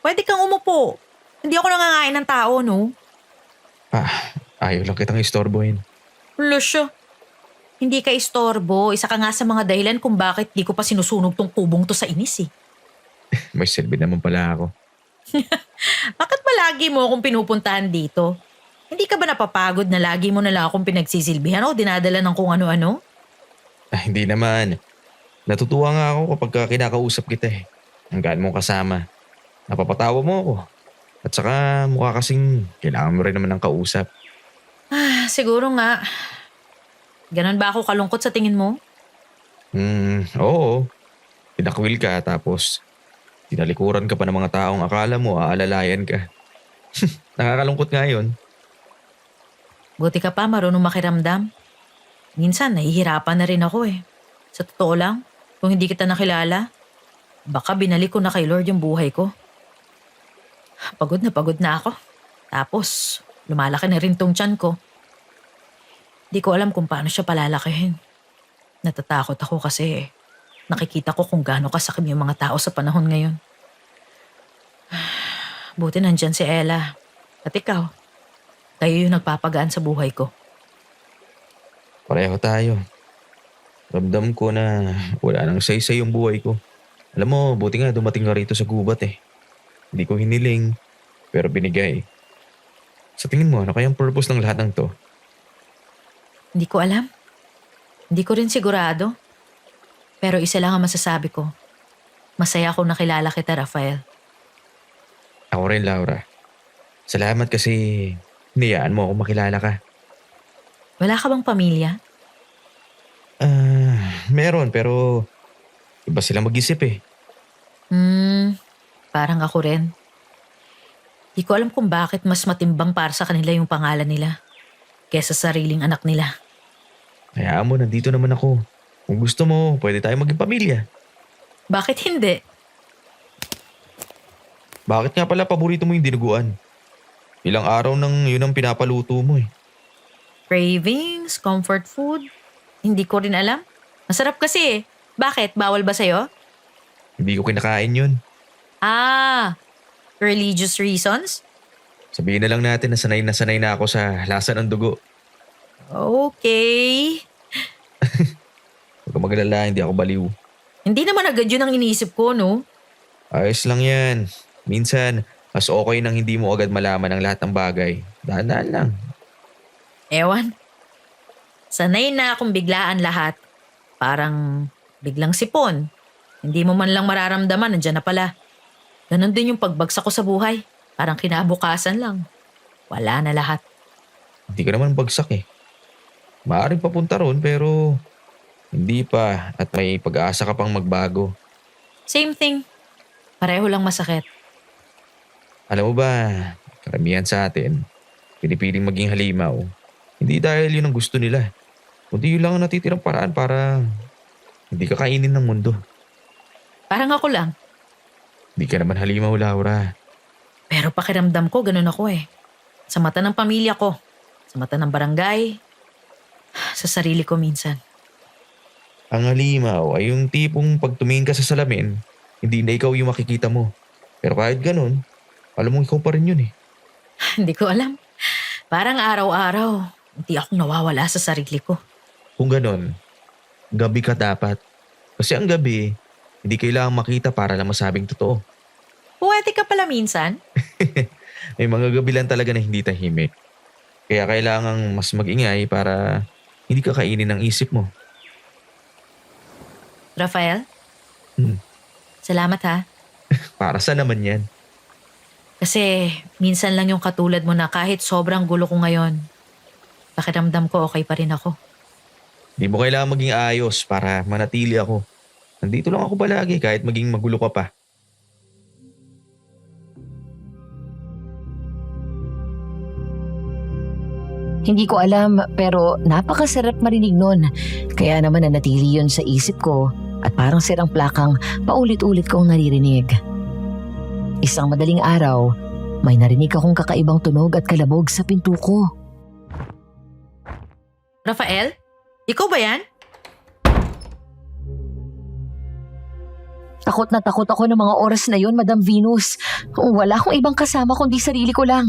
pwede kang umupo. Hindi ako nangangain ng tao, no? Ayaw lang kitang istorbohin. Wala siya. Hindi ka istorbo. Isa ka nga sa mga dahilan kung bakit di ko pa sinusunog tong kubong to sa inis May silbi naman pala ako. Bakit ba lagi mo akong pinupuntahan dito? Hindi ka ba napapagod na lagi mo na lang akong pinagsisilbihan o dinadala ng kung ano-ano? Hindi naman. Natutuwa nga ako kapag kinakausap kita Ang gaan mong kasama. Napapatawa mo ako. At saka mukha kasing kailangan mo rin naman ng kausap. Siguro nga. Ganon ba ako kalungkot sa tingin mo? Oo. Pinakwil ka tapos tinalikuran ka pa ng mga taong akala mo aalalayan ka. Nakakalungkot nga yun. Buti ka pa marunong makiramdam. Minsan nahihirapan na rin ako Sa totoo lang, kung hindi kita nakilala, baka binalik ko na kay Lord yung buhay ko. Pagod na ako. Tapos, lumalaki na rin tong tiyan ko. Di ko alam kung paano siya palalakihin. Natatakot ako kasi nakikita ko kung gaano kasakim yung mga tao sa panahon ngayon. Buti nandyan si Ella. At ikaw, kayo yung nagpapagaan sa buhay ko. Pareho tayo. Ramdam ko na wala nang say-say yung buhay ko. Alam mo, buti nga dumating ka rito sa gubat Hindi ko hiniling, pero binigay. Sa tingin mo, ano kayang purpose ng lahat ng to? Hindi ko alam. Hindi ko rin sigurado. Pero isa lang ang masasabi ko. Masaya akong nakilala kita, Rafael. Ako rin, Laura. Salamat kasi niyaan mo ako makilala ka. Wala ka bang pamilya? Meron, pero iba silang mag-isip Parang ako rin. Di ko alam kung bakit mas matimbang para sa kanila yung pangalan nila kesa sariling anak nila. Hayaan mo, nandito naman ako. Kung gusto mo, pwede tayo maging pamilya. Bakit hindi? Bakit nga pala paborito mo yung dinuguan? Ilang araw nang yun ang pinapaluto mo Cravings, comfort food? Hindi ko rin alam. Masarap kasi Bakit? Bawal ba sa'yo? Hindi ko kinakain yun. Religious reasons? Sabihin na lang natin na sanay na ako sa lasa ng dugo. Okay. Huwag kang magalala, hindi ako baliw. Hindi naman agad yun ang iniisip ko, no? Ayos lang yan. Minsan, mas okay nang hindi mo agad malaman ang lahat ng bagay. Dahan-dahan lang. Ewan. Sanay na akong biglaan lahat. Parang biglang sipon. Hindi mo man lang mararamdaman, nandyan na pala. Ganon din yung pagbagsak ko sa buhay. Parang kinabukasan lang. Wala na lahat. Hindi ka naman bagsak Maaaring papunta ron pero hindi pa at may pag-asa ka pang magbago. Same thing. Pareho lang masakit. Alam mo ba, Karamihan sa atin, pinipiling maging halimaw. Hindi dahil yun ang gusto nila, kundi yun lang ang natitirang paraan para hindi ka kainin ng mundo. Parang ako lang. Hindi ka naman halimaw, Laura. Pero pakiramdam ko, ganun ako eh. Sa mata ng pamilya ko, sa mata ng barangay, sa sarili ko minsan. Ang halimaw ay yung tipong pag tumingin ka sa salamin, hindi na ikaw yung makikita mo. Pero kahit ganun, alam mo ikaw pa rin yun eh. Hindi ko alam. Parang araw-araw, hindi ako nawawala sa sarili ko. Kung ganun, gabi ka dapat. Kasi ang gabi, hindi kailangang makita para lang masabing totoo. Pwede ka pala minsan. May mga gabi lang talaga na hindi tahimik. Kaya kailangang mas mag-ingay para hindi ka kainin ng isip mo. Rafael? Hmm. Salamat ha. Para sa naman yan. Kasi minsan lang yung katulad mo na kahit sobrang gulo ko ngayon, pakiramdam ko okay pa rin ako. Hindi mo kailangang maging ayos para manatili ako. Nandito lang ako palagi kahit maging magulo ka pa. Hindi ko alam pero napakasarap marinig nun. Kaya naman nanatili yun sa isip ko at parang sirang plakang paulit-ulit kong naririnig. Isang madaling araw, may narinig akong kakaibang tunog at kalabog sa pinto ko. Rafael? Ikaw ba yan? Takot na takot ako ng mga oras na yon, Madam Venus. Wala akong ibang kasama kundi sarili ko lang.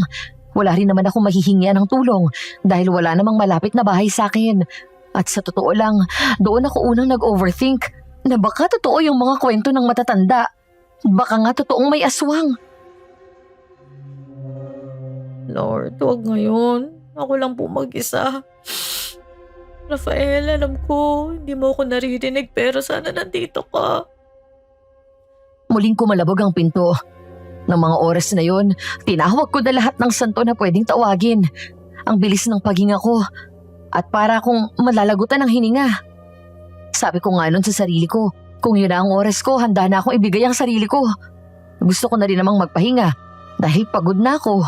Wala rin naman akong mahihingian ng tulong dahil wala namang malapit na bahay sa akin. At sa totoo lang, doon ako unang nag-overthink na baka totoo yung mga kwento ng matatanda. Baka nga totoong may aswang. Lord, huwag ngayon. Ako lang po mag-isa. Rafael, alam ko, hindi mo ako naririnig pero sana nandito ka. Muling kumalabog ang pinto. Ng mga oras na yon, tinawag ko na lahat ng santo na pwedeng tawagin. Ang bilis ng paghinga ko at para akong malalagutan ng hininga. Sabi ko nga nun sa sarili ko, kung yun na ang oras ko, handa na akong ibigay ang sarili ko. Gusto ko na rin namang magpahinga dahil pagod na ako.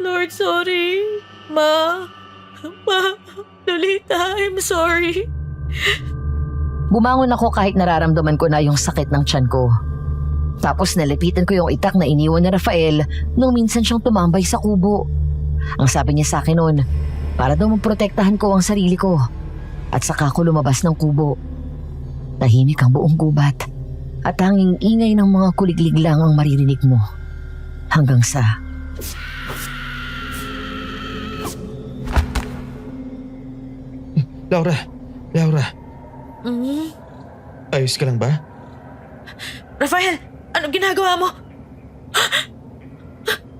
Lord, sorry. Ma, Lolita, I'm sorry. Bumangon ako kahit nararamdaman ko na yung sakit ng tiyan ko. Tapos nalapitan ko yung itak na iniwan ni Rafael nung minsan siyang tumambay sa kubo. Ang sabi niya sa akin noon, para daw maprotektahan ko ang sarili ko. At saka ako lumabas ng kubo. Tahimik ang buong gubat. At tanging ingay ng mga kuliglig lang ang maririnig mo. Hanggang sa... Laura! Laura! Mm. Ayos ka lang ba? Rafael, ano ginagawa mo?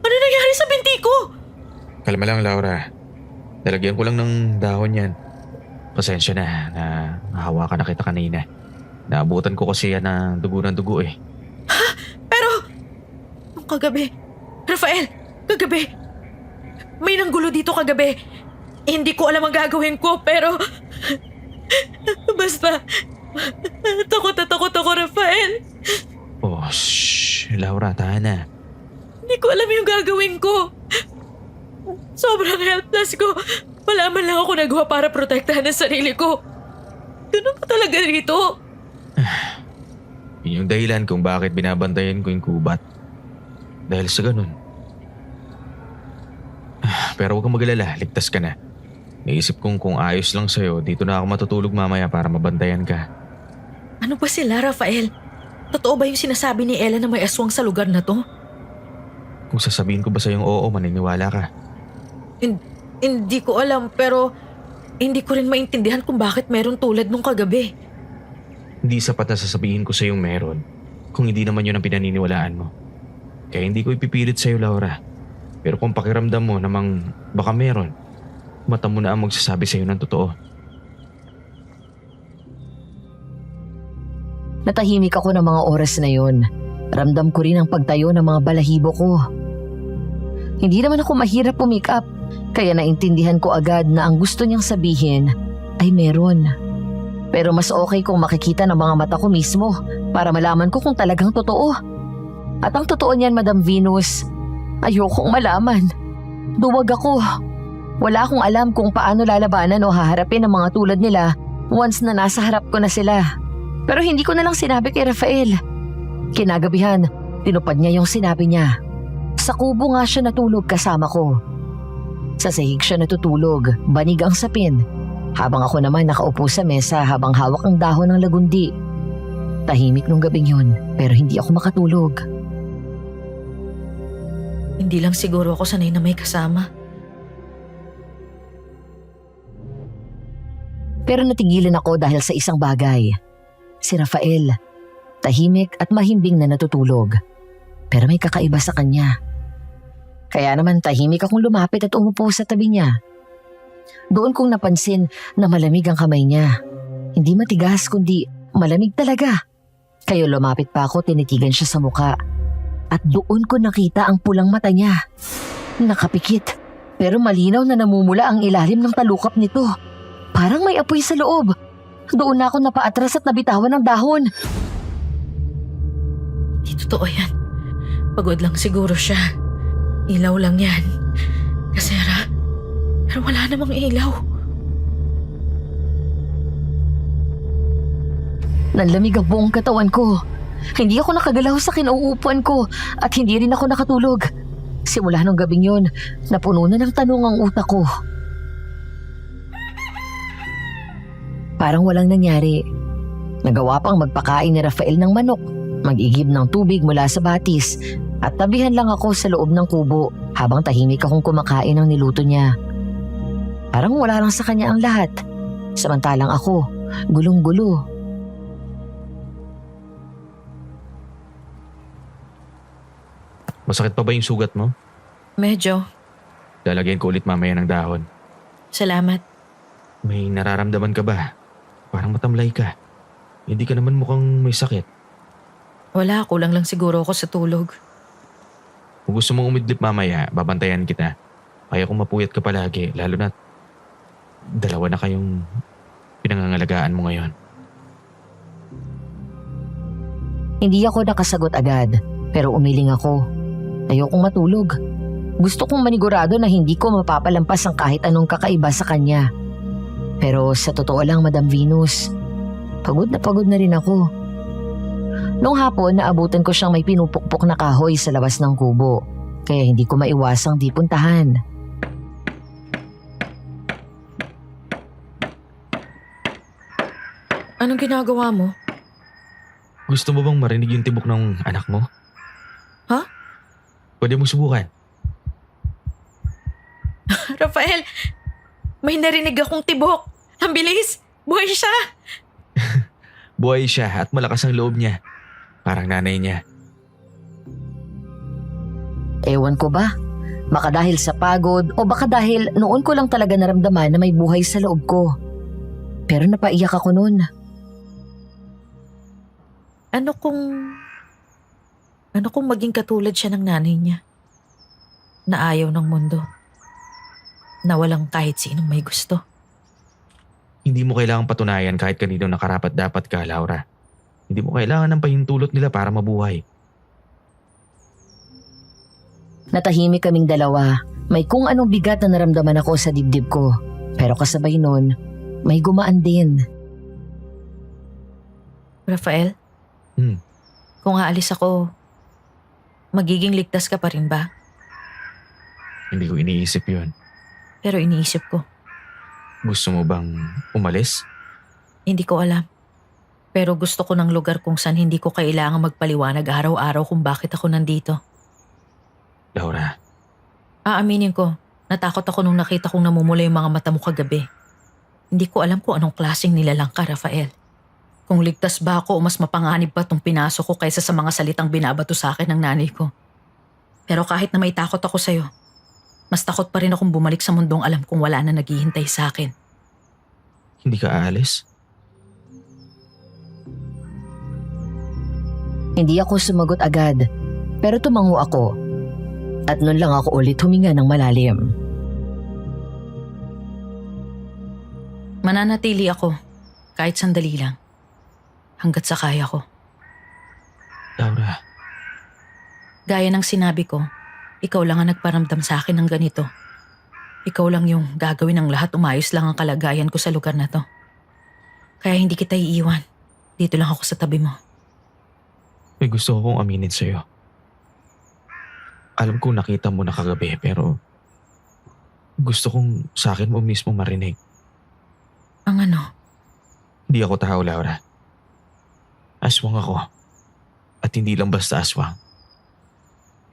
Ano nangyari sa binti ko? Kalma lang, Laura. Nalagyan ko lang ng dahon yan. Pasensya na nahawakan na kita kanina. Naabutan ko kasi yan ng dugo eh. Pero, nung kagabi, Rafael, kagabi, may nanggulo dito kagabi. Hindi ko alam ang gagawin ko, pero, basta, takot ako, Rafael. Oh, shh. Laura, tahan na. Hindi ko alam yung gagawin ko. Sobrang helpless ko. Wala man lang ako nagawa para protektahan ang sarili ko. Ganun pa talaga rito. Yun yung dahilan kung bakit binabantayan ko yung kubat. Dahil sa ganun. Pero huwag kang mag-alala, ligtas ka na. Naisip kong kung ayos lang sa'yo, dito na ako matutulog mamaya para mabantayan ka. Ano ba sila, Rafael? Totoo ba yung sinasabi ni Ella na may aswang sa lugar na to? Kung sasabihin ko ba sa'yong oo, maniniwala ka. Hindi ko alam, pero hindi ko rin maintindihan kung bakit meron tulad nung kagabi. Hindi sapat na sasabihin ko sa'yong meron kung hindi naman yun ang pinaniniwalaan mo. Kaya hindi ko ipipilit sa'yo, Laura. Pero kung pakiramdam mo namang baka meron, mata mo na ang magsasabi sa'yo ng totoo. Natahimik ako ng mga oras na yon. Ramdam ko rin ang pagtayo ng mga balahibo ko. Hindi naman ako mahirap pumick up, kaya naintindihan ko agad na ang gusto niyang sabihin ay meron. Pero mas okay kung makikita ng mga mata ko mismo para malaman ko kung talagang totoo. At ang totoo niyan, Madam Venus, ayokong malaman. Duwag ako. Wala akong alam kung paano lalabanan o haharapin ang mga tulad nila once na nasa harap ko na sila. Pero hindi ko na lang sinabi kay Rafael. Kinagabihan, tinupad niya yung sinabi niya. Sa kubo nga siya natulog kasama ko. Sa sahig siya natutulog, banig ang sapin. Habang ako naman nakaupo sa mesa habang hawak ang dahon ng lagundi. Tahimik nung gabing yun, pero hindi ako makatulog. Hindi lang siguro ako sanay na may kasama. Pero natigilan ako dahil sa isang bagay. Si Rafael, tahimik at mahimbing na natutulog. Pero may kakaiba sa kanya. Kaya naman tahimik akong lumapit at umupo sa tabi niya. Doon kong napansin na malamig ang kamay niya. Hindi matigas kundi malamig talaga. Kaya lumapit pa ako, tinitigan siya sa muka. At doon ko nakita ang pulang mata niya. Nakapikit, pero malinaw na namumula ang ilalim ng talukap nito. Parang may apoy sa loob. Doon na ako napaatras at nabitawan ng dahon. Hindi totoo yan. Pagod lang siguro siya. Ilaw lang yan. Kasera, pero wala namang ilaw. Nanlamig ang buong katawan ko. Hindi ako nakagalaw sa kinauupuan ko at hindi rin ako nakatulog. Simula nung gabing yun, napuno na ng tanong ang utak ko. Parang walang nangyari. Nagawa pang magpakain ni Rafael ng manok, mag-igib ng tubig mula sa batis, at tabihan lang ako sa loob ng kubo habang tahimik akong kumakain ng niluto niya. Parang wala lang sa kanya ang lahat. Samantalang ako, gulong-gulo. Masakit pa ba yung sugat mo? Medyo. Lalagyan ko ulit mamaya ng dahon. Salamat. May nararamdaman ka ba? Parang matamlay ka. Hindi ka naman mukhang may sakit. Wala, kulang lang siguro ako sa tulog. Kung gusto mong umidlip mamaya, babantayan kita. Kaya kung mapuyat ka palagi, lalo na dalawa na kayong pinangangalagaan mo ngayon. Hindi ako nakasagot agad, pero umiling ako. Ayokong matulog. Gusto kong manigurado na hindi ko mapapalampas ang kahit anong kakaiba sa kanya. Pero sa totoo lang, Madam Venus, pagod na rin ako. Noong hapon, naabutan ko siyang may pinupukpok na kahoy sa labas ng kubo. Kaya hindi ko maiwasang di puntahan. Anong ginagawa mo? Gusto mo bang marinig yung tibok ng anak mo? Ha? Pwede mo subukan. Rafael, may narinig akong tibok. Ang bilis! Buhay siya! Buhay siya at malakas ang loob niya. Parang nanay niya. Ewan ko ba? Baka dahil sa pagod o baka dahil noon ko lang talaga naramdaman na may buhay sa loob ko. Pero napaiyak ako noon. Ano kung maging katulad siya ng nanay niya? Na ayaw ng mundo. Na walang kahit sinong may gusto. Hindi mo kailangang patunayan kahit kanino nakarapat dapat ka, Laura. Hindi mo kailangan ng pahintulot nila para mabuhay. Natahimik kaming dalawa. May kung anong bigat na naramdaman ako sa dibdib ko. Pero kasabay nun, may gumaan din. Rafael? Kung aalis ako, magiging ligtas ka pa rin ba? Hindi ko iniisip yun. Pero iniisip ko. Gusto mo bang umalis? Hindi ko alam. Pero gusto ko ng lugar kung saan hindi ko kailangang magpaliwanag araw-araw kung bakit ako nandito. Laura. Aaminin ko, natakot ako nung nakita kong namumula yung mga mata mo kagabi. Hindi ko alam kung anong klaseng nilalang ka, Rafael. Kung ligtas ba ako o mas mapanganib pa tong pinasok ko kaysa sa mga salitang binabato sa akin ng nanay ko. Pero kahit na may takot ako sa'yo, mas takot pa rin akong bumalik sa mundong alam kong wala na naghihintay sa akin. Hindi ka aalis? Hindi ako sumagot agad, pero tumango ako. At nun lang ako ulit huminga ng malalim. Mananatili ako, kahit sandali lang. Hanggat sa kaya ko. Laura, Gaya ng sinabi ko, ikaw lang ang nagparamdam sa akin ng ganito. Ikaw lang yung gagawin ng lahat umayos lang ang kalagayan ko sa lugar na to. Kaya hindi kita iiwan. Dito lang ako sa tabi mo. May gusto akong aminin sa'yo. Alam ko nakita mo na kagabi pero gusto kong sa akin mo mismo marinig. Ang ano? Hindi ako tao, Laura. Aswang ako. At hindi lang basta aswang.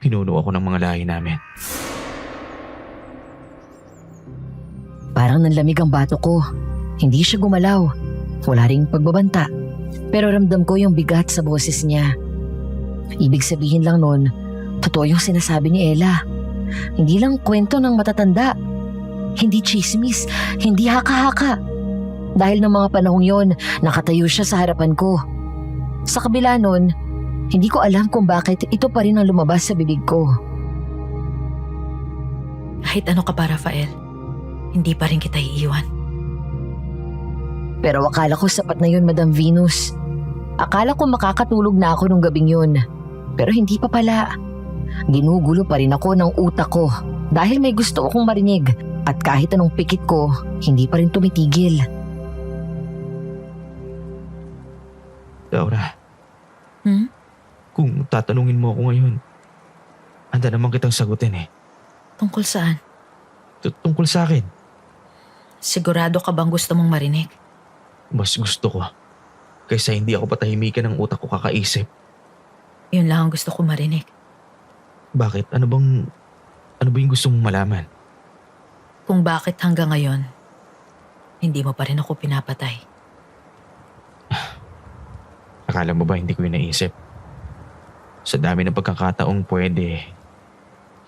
Pinuno ako ng mga lahi namin. Parang nanlamig ang bato ko. Hindi siya gumalaw. Wala ring pagbabanta. Pero ramdam ko yung bigat sa boses niya. Ibig sabihin lang nun, totoo yung sinasabi ni Ella. Hindi lang kwento ng matatanda. Hindi chismis, hindi haka-haka. Dahil ng mga panahong yon, nakatayo siya sa harapan ko. Sa kabila nun, hindi ko alam kung bakit ito pa rin ang lumabas sa bibig ko. Kahit ano ka pa, Rafael, hindi pa rin kita iiwan. Pero akala ko sapat na yun, Madam Venus. Akala ko makakatulog na ako nung gabing yun. Pero hindi pa pala. Ginugulo pa rin ako ng utak ko dahil may gusto akong marinig at kahit anong pikit ko, hindi pa rin tumitigil. Laura, Hmm? kung tatanungin mo ako ngayon, handa naman kitang sagutin eh. Tungkol saan? Tungkol sa akin, Sigurado ka bang gusto mong marinig? mas gusto ko kaysa hindi ako patahimikan ng utak ko kakaisip. Yun lang ang gusto ko marinig. Bakit? Ano ba yung gusto mong malaman? Kung bakit hanggang ngayon, hindi mo pa rin ako pinapatay. Akala mo ba hindi ko yun naisip? Sa dami ng pagkakataong pwede.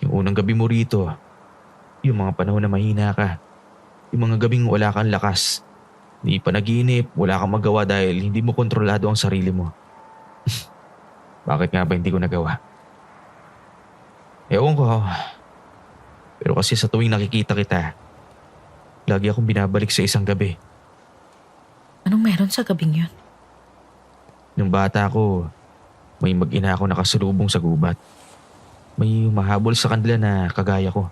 Yung unang gabi mo rito, yung mga panahon na mahina ka, yung mga gabing wala kang lakas, hindi pa naginip, wala kang magawa dahil hindi mo kontrolado ang sarili mo. Bakit nga ba hindi ko nagawa? Ewan ko. Pero kasi sa tuwing nakikita kita, lagi akong binabalik sa isang gabi. Anong meron sa gabing yun? Nung bata ako, may mag-ina ako nakasalubong sa gubat. May mahabol sa kanila na kagaya ko,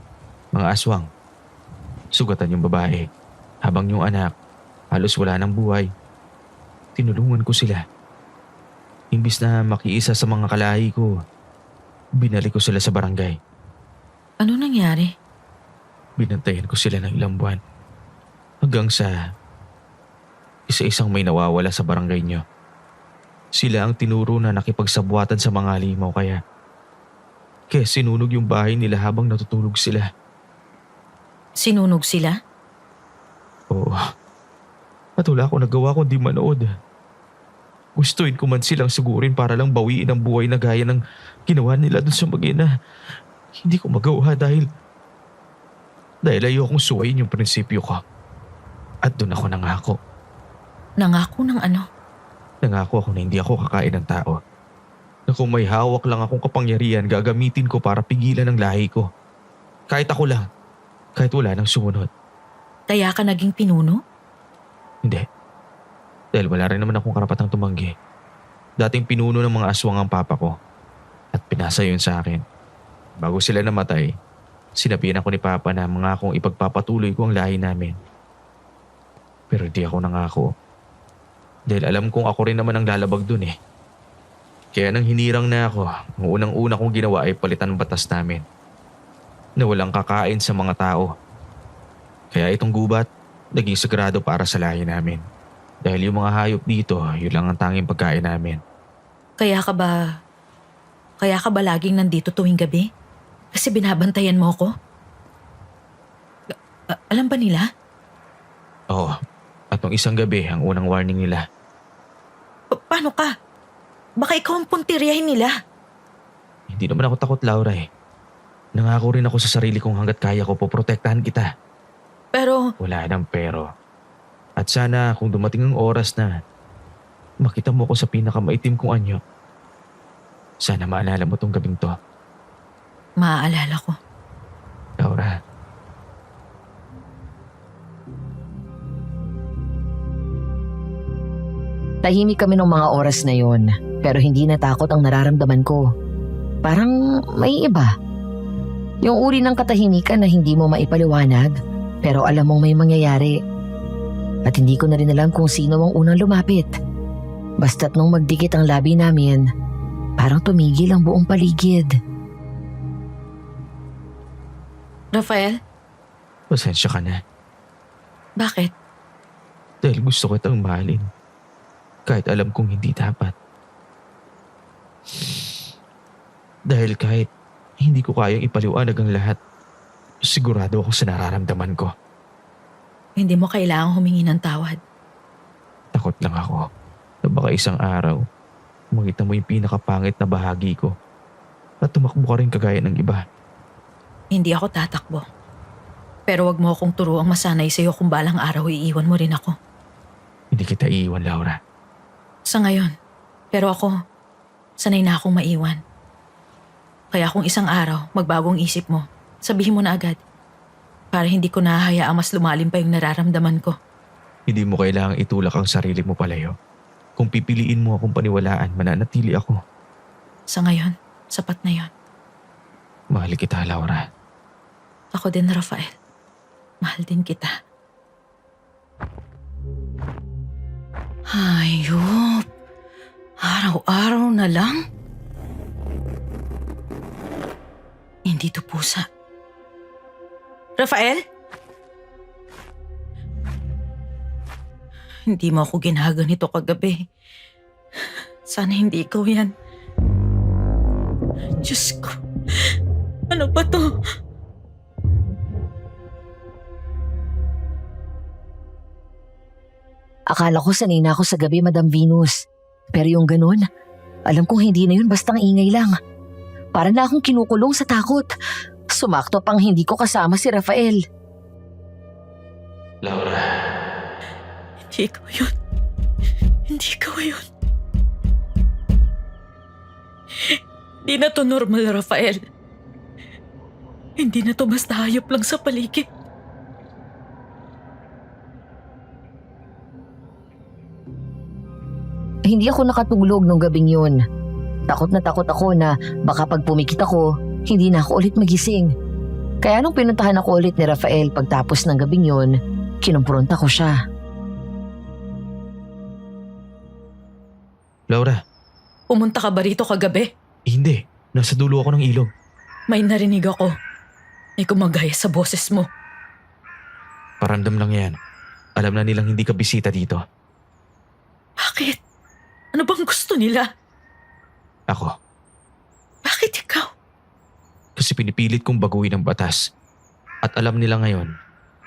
mga aswang. Sugatan yung babae, habang yung anak, halos wala ng buhay. Tinulungan ko sila. Imbis na makiisa sa mga kalahi ko, binalik ko sila sa barangay. Ano nangyari? Binantayan ko sila ng ilang buwan. Hanggang sa isa-isang may nawawala sa barangay nyo. Sila ang tinuro na nakipagsabuatan sa mga halimaw kaya sinunog yung bahay nila habang natutulog sila. Sinunog sila? Oo. At wala akong nagawa kundi manood. Gustuin ko man silang sugurin para lang bawiin ang buhay na gaya ng ginawa nila dun sa mag-ina. Hindi ko magawa dahil ayokong suwayin yung prinsipyo ko. At dun ako nangako. Nangako ng ano? Nangako ako na hindi ako kakain ng tao. Na kung may hawak lang akong kapangyarihan, gagamitin ko para pigilan ang lahi ko. Kahit ako lang. Kahit wala nang sumunod. Kaya ka naging pinuno? Hindi. Dahil wala rin naman akong karapatang tumanggi. Dating pinuno ng mga aswang ang papa ko. At pinasa yun sa akin. Bago sila namatay, sinabihan ako ni papa na mga akong ipagpapatuloy ko ang lahi namin. Pero hindi ako nangako. Dahil alam kong ako rin naman ang lalabag dun eh. Kaya nang hinirang na ako, ang unang-una kong ginawa ay palitan ang batas namin. Na walang kakain sa mga tao. Kaya itong gubat, naging sagrado para sa lahi namin. Dahil yung mga hayop dito, yun lang ang tanging pagkain namin. Kaya ka ba laging nandito tuwing gabi? Kasi binabantayan mo ako? Alam ba nila? Oo. At nung isang gabi, ang unang warning nila. Paano ka? Baka ikaw ang puntiryahin nila. Hindi naman ako takot, Laura eh. Nangako rin ako sa sarili kong hanggat kaya ko poprotektahan kita. Pero Wala nang pero. At sana kung dumating ang oras na makita mo ko sa pinakamaitim kong anyo, sana maalala mo tong gabing to, maaalala ko. Laura. Tahimik kami ng mga oras na yon, pero hindi natakot ang nararamdaman ko. Parang may iba. Yung uri ng katahimikan na hindi mo maipaliwanag, pero alam mong may mangyayari. At hindi ko na rin alam kung sino ang unang lumapit. Basta't nung magdikit ang labi namin, parang tumigil ang buong paligid. Rafael, Pasensya ka na. bakit? Dahil gusto ko itang mahalin. Kahit alam kong hindi dapat. Dahil kahit hindi ko kayang ipaliwanag ang lahat, sigurado ako sa nararamdaman ko. Hindi mo kailangang humingi ng tawad. Takot lang ako na baka isang araw, makita mo yung pinakapangit na bahagi ko at tumakbo ka rin kagaya ng iba. Hindi ako tatakbo. Pero wag mo akong turuang masanay sa'yo kung balang araw iiwan mo rin ako. Hindi kita iiwan, Laura. Sa ngayon. Pero ako, sanay na akong maiwan. Kaya kung isang araw magbagong isip mo, sabihin mo na agad. Para hindi ko nahahayaang mas lumalim pa yung nararamdaman ko. Hindi mo kailangang itulak ang sarili mo palayo. Kung pipiliin mo akong paniwalaan, mananatili ako. Sa ngayon, sapat na yon. Mahal kita, Laura. Ako din, Rafael. Mahal din kita. Hayop. Araw-araw na lang? Hindi to pusa. Rafael? Hindi mo ako ginaganito kagabi. Sana hindi ikaw yan. Diyos ko. Ano ba to? Akala ko sanay na ako sa gabi, Madam Venus. Pero yung ganun, alam kong hindi na yun bastang ingay lang. Para na akong kinukulong sa takot. Sumakto pang hindi ko kasama si Rafael. Laura. Hindi ikaw yun. Hindi ikaw yun. Hindi na to normal, Rafael. Hindi na to basta hayop lang sa paligid. Hindi ako nakatulog nung gabing yun. Takot na takot ako na baka pag pumikit ako, hindi na ako ulit magising. Kaya nung pinuntahan ako ulit ni Rafael pagtapos ng gabing yun, kinumpronta ko siya. Laura. Pumunta ka ba rito kagabi? Hindi. Nasa dulo ako ng ilog. May narinig ako. May kumagaya sa boses mo. Paramdam lang yan. Alam na nilang hindi ka bisita dito. Bakit? Ano bang gusto nila? Ako. Bakit ikaw? Kasi pinipilit kong baguhin ang batas. At alam nila ngayon,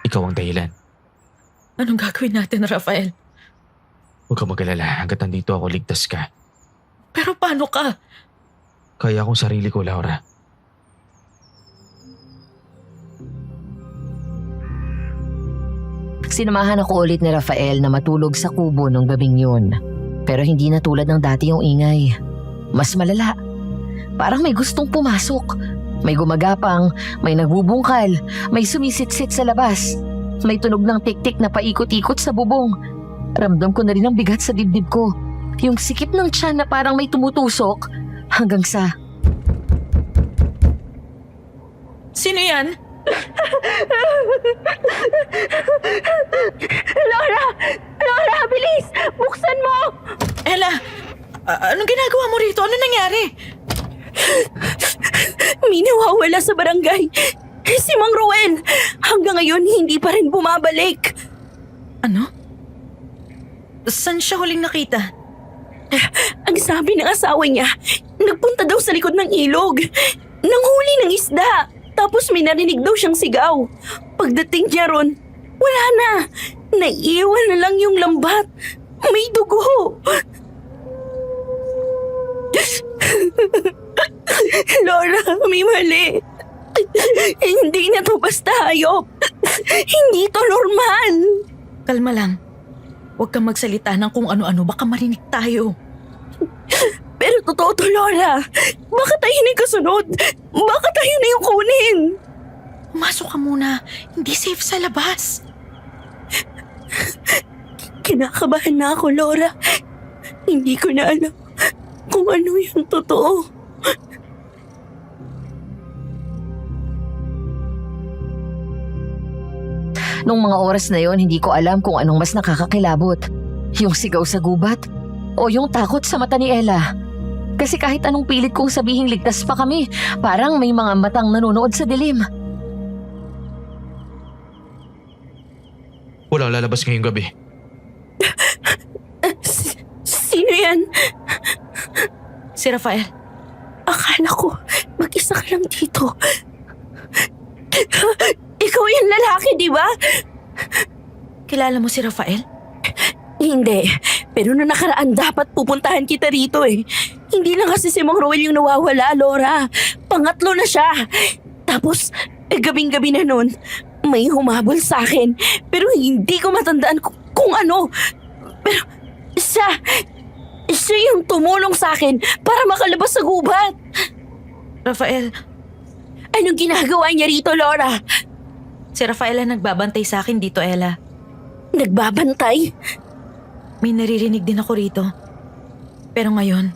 ikaw ang dahilan. Anong gagawin natin, Rafael? Huwag ka mag-alala hanggat nandito ako, ligtas ka. Pero paano ka? Kaya akong sarili ko, Laura. Sinamahan ako ulit ni Rafael na matulog sa kubo nung gabing yun. Pero hindi na tulad ng dati yung ingay. Mas malala. Parang may gustong pumasok. May gumagapang, may nagbubungkal, may sumisitsit sa labas. May tunog ng tik-tik na paikot-ikot sa bubong. Ramdam ko na rin ang bigat sa dibdib ko. Yung sikip ng tiyan na parang may tumutusok hanggang sa... Sino yan? Laura! Laura, bilis! Buksan mo! Ella, anong ginagawa mo rito? Ano nangyari? May nawawala sa barangay. Si Mang Ruel. Hanggang ngayon, hindi pa rin bumabalik. Ano? Saan siya huling nakita? Ang sabi ng asawa niya, nagpunta daw sa likod ng ilog. Nanghuli ng isda. Tapos may narinig daw siyang sigaw. Pagdating niya ron, wala na. Naiiwan na lang yung lambat. May dugo. Laura, may mali. Hindi na to basta hayop. Hindi to normal. Kalma lang. Huwag kang magsalita ng kung ano-ano. Baka marinig tayo. Pero totoo to, Laura. Baka tayo na yung kasunod. Baka tayo na yung kunin. Pumasok ka muna. Hindi safe sa labas. Kinakabahan na ako, Laura. Hindi ko na alam kung ano yung totoo. Nung mga oras na yon, hindi ko alam kung anong mas nakakakilabot. Yung sigaw sa gubat o yung takot sa mata ni Ella. Kasi kahit anong pilit kong sabihing ligtas pa kami, parang may mga matang nanonood sa dilim. Walang lalabas ngayong gabi. Sino yan? Si Rafael. Akala ko, mag-isa ka lang dito. Ikaw yung lalaki, di ba? Kilala mo si Rafael? Hindi. Pero noong nakaraan dapat pupuntahan kita rito eh. Hindi lang kasi si Mang Roel yung nawawala, Laura. Pangatlo na siya. Tapos, gabing-gabi na nun, may humabol sa akin. Pero hindi ko matandaan kung ano. Pero siya yung tumulong sa akin para makalabas sa gubat. Rafael, Anong ginagawa niya rito, Laura? si Rafael ang nagbabantay sa akin dito, Ella. Nagbabantay? May naririnig din ako rito. Pero ngayon,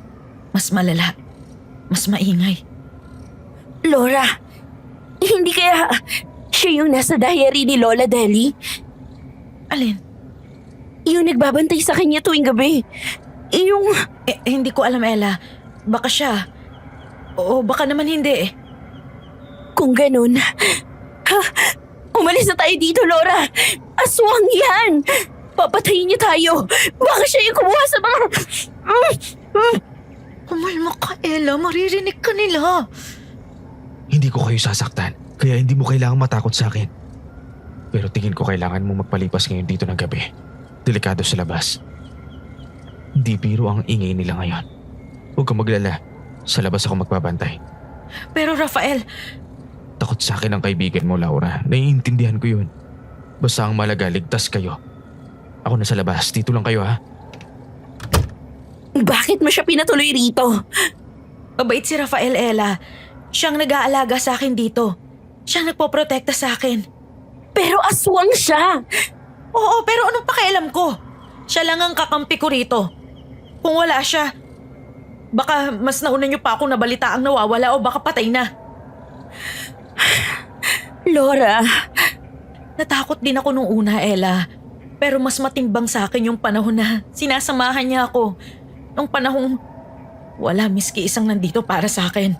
mas malala. Mas maingay. Laura, hindi kaya siya yung nasa diary ni Lola Deli? Alin? Yung nagbabantay sa kanya tuwing gabi. Yung... Hindi ko alam, Ella. Baka siya. O baka naman hindi. Kung ganun... Ha? Umalis na tayo dito, Laura! Aswang yan! Papatayin niya tayo! Baka siya yung kumuha sa mga... Kumalma ka, Ella. Maririnig ka nila. Hindi ko kayo sasaktan, kaya hindi mo kailangang matakot sa akin. Pero tingin ko kailangan mo magpalipas ngayon dito ng gabi. Delikado sa labas. Hindi biro ang ingay nila ngayon. Huwag kang maglala. Sa labas ako magbabantay. Pero Rafael, Takot sa akin ang kaibigan mo, Laura. Naiintindihan ko yun. Basta ang malaga, ligtas kayo. Ako na sa labas. Dito lang kayo, ha? Bakit mo siya pinatuloy rito? mabait si Rafael, Ella. Siyang nag-aalaga sa akin dito. Siyang nagpoprotekta sa akin. Pero aswang siya! Oo, pero anong pakialam ko? Siya lang ang kakampi ko rito. Kung wala siya, baka mas nauna niyo pa akong nabalita ang nawawala o baka patay na. Laura, Natakot din ako nung una, Ella. Pero mas matimbang sa akin yung panahon na sinasamahan niya ako. Nung panahong wala miski isang nandito para sa akin.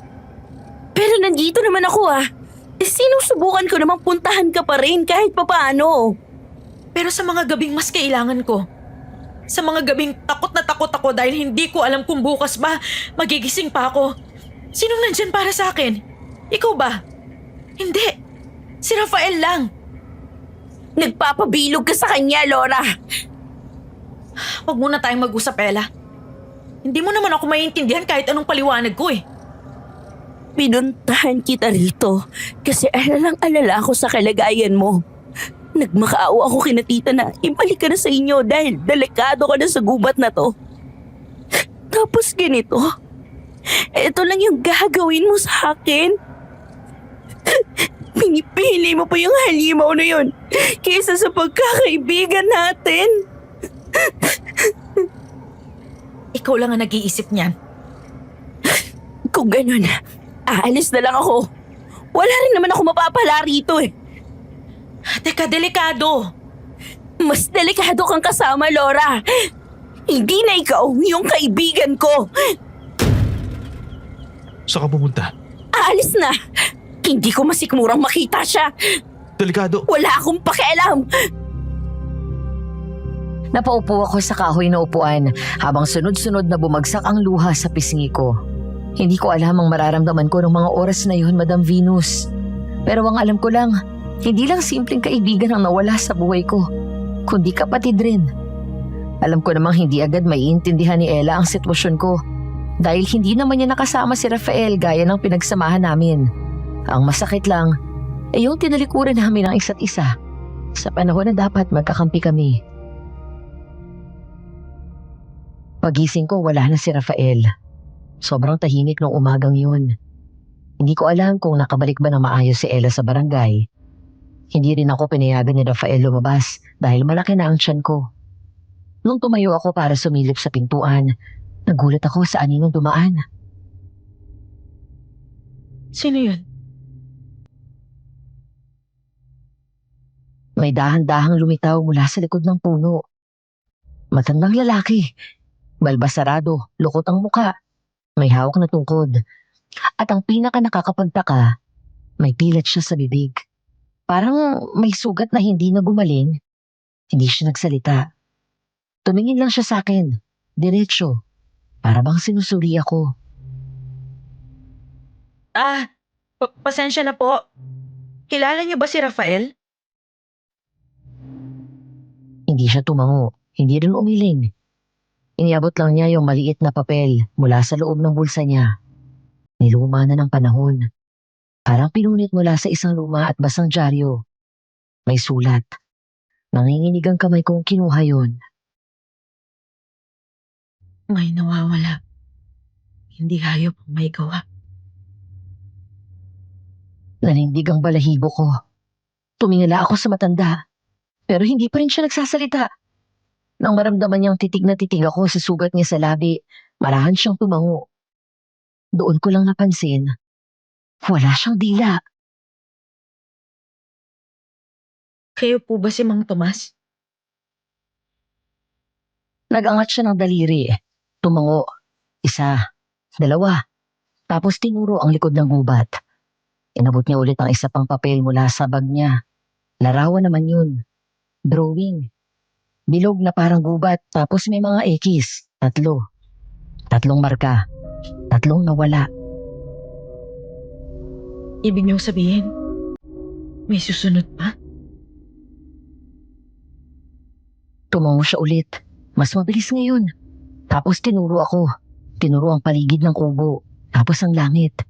pero nandito naman ako sinusubukan ko namang puntahan ka pa rin kahit papaano. Pero sa mga gabing mas kailangan ko, sa mga gabing takot na takot ako dahil hindi ko alam kung bukas ba magigising pa ako. Sinong nandyan para sa akin? Ikaw ba? Hindi. Si Rafael lang. Nagpapabilog ka sa kanya, Laura. Huwag muna tayong mag-usap, Ella. Hindi mo naman ako maiintindihan kahit anong paliwanag ko eh. Pinuntahan kita rito kasi alalang-alala ako sa kalagayan mo. Nagmakaawa ako kina tita na ibalik ka na sa inyo dahil delikado ka na sa gubat na to. Tapos ganito, ito lang yung gagawin mo sa akin. Pinipili mo pa yung halimaw na yun kaysa sa pagkakaibigan natin. Ikaw lang ang nag-iisip niyan. Kung ganun, aalis na lang ako. Wala rin naman ako mapapala rito eh. Teka, delikado. Mas delikado kang kasama, Laura. Hindi na ikaw yung kaibigan ko. Saan ka pumunta? Aalis na. Hindi ko masikmurang makita siya. Delikado! Wala akong pakialam. Napaupo ako sa kahoy na upuan habang sunod-sunod na bumagsak ang luha sa pisngi ko. Hindi ko alam ang mararamdaman ko ng mga oras na yun, Madam Venus. Pero ang alam ko lang, hindi lang simpleng kaibigan ang nawala sa buhay ko, kundi kapatid rin. Alam ko namang hindi agad maiintindihan ni Ella ang sitwasyon ko dahil hindi naman niya nakasama si Rafael gaya ng pinagsamahan namin. Ang masakit lang ay yung tinalikuran namin ang isa't isa sa panahon na dapat magkakampi kami. Pagising ko, wala na si Rafael. Sobrang tahimik nung umagang yun. Hindi ko alam kung nakabalik ba ng maayos si Ella sa barangay. Hindi rin ako pinayagan ni Rafael lumabas dahil malaki na ang tiyan ko. Nung tumayo ako para sumilip sa pintuan, nagulat ako sa aninong dumaan. Sino yun? May dahan-dahang lumitaw mula sa likod ng puno. Matandang lalaki. Balbasarado, lukot ang muka. May hawak na tungkod. At ang pinaka nakakapagtaka, may pilat siya sa bibig. Parang may sugat na hindi na gumaling. Hindi siya nagsalita. Tumingin lang siya sa akin. Diretso. Para bang sinusuri ako. Pasensya na po. Kilala niyo ba si Rafael? Hindi siya tumango. Hindi rin umiling. Iniabot lang niya yung maliit na papel mula sa loob ng bulsa niya. Niluma na ng panahon. Parang pinunit mula sa isang luma at basang dyaryo. May sulat. Nanginginig ang kamay kong kinuha yon. May nawawala. Hindi hayop ang may gawa. Nanindig ang balahibo ko. Tumingala ako sa matanda. Pero hindi pa rin siya nagsasalita. Nang maramdaman niyang titig na titig ako sa sugat niya sa labi, marahan siyang tumango. Doon ko lang napansin, wala siyang dila. Kayo po ba si Mang Tomas? Nagangat siya ng daliri. Tumango. Isa. Dalawa. Tapos tinuro ang likod ng gubat. Inabot niya ulit ang isa pang papel mula sa bag niya. Larawan naman yun. Drawing. Bilog na parang gubat tapos may mga X. 3. 3 marka. 3 nawala. Ibig niyong sabihin, may susunod pa? Tumango siya ulit. Mas mabilis ngayon. Tapos tinuro ako. Tinuro ang paligid ng kubo. Tapos ang langit.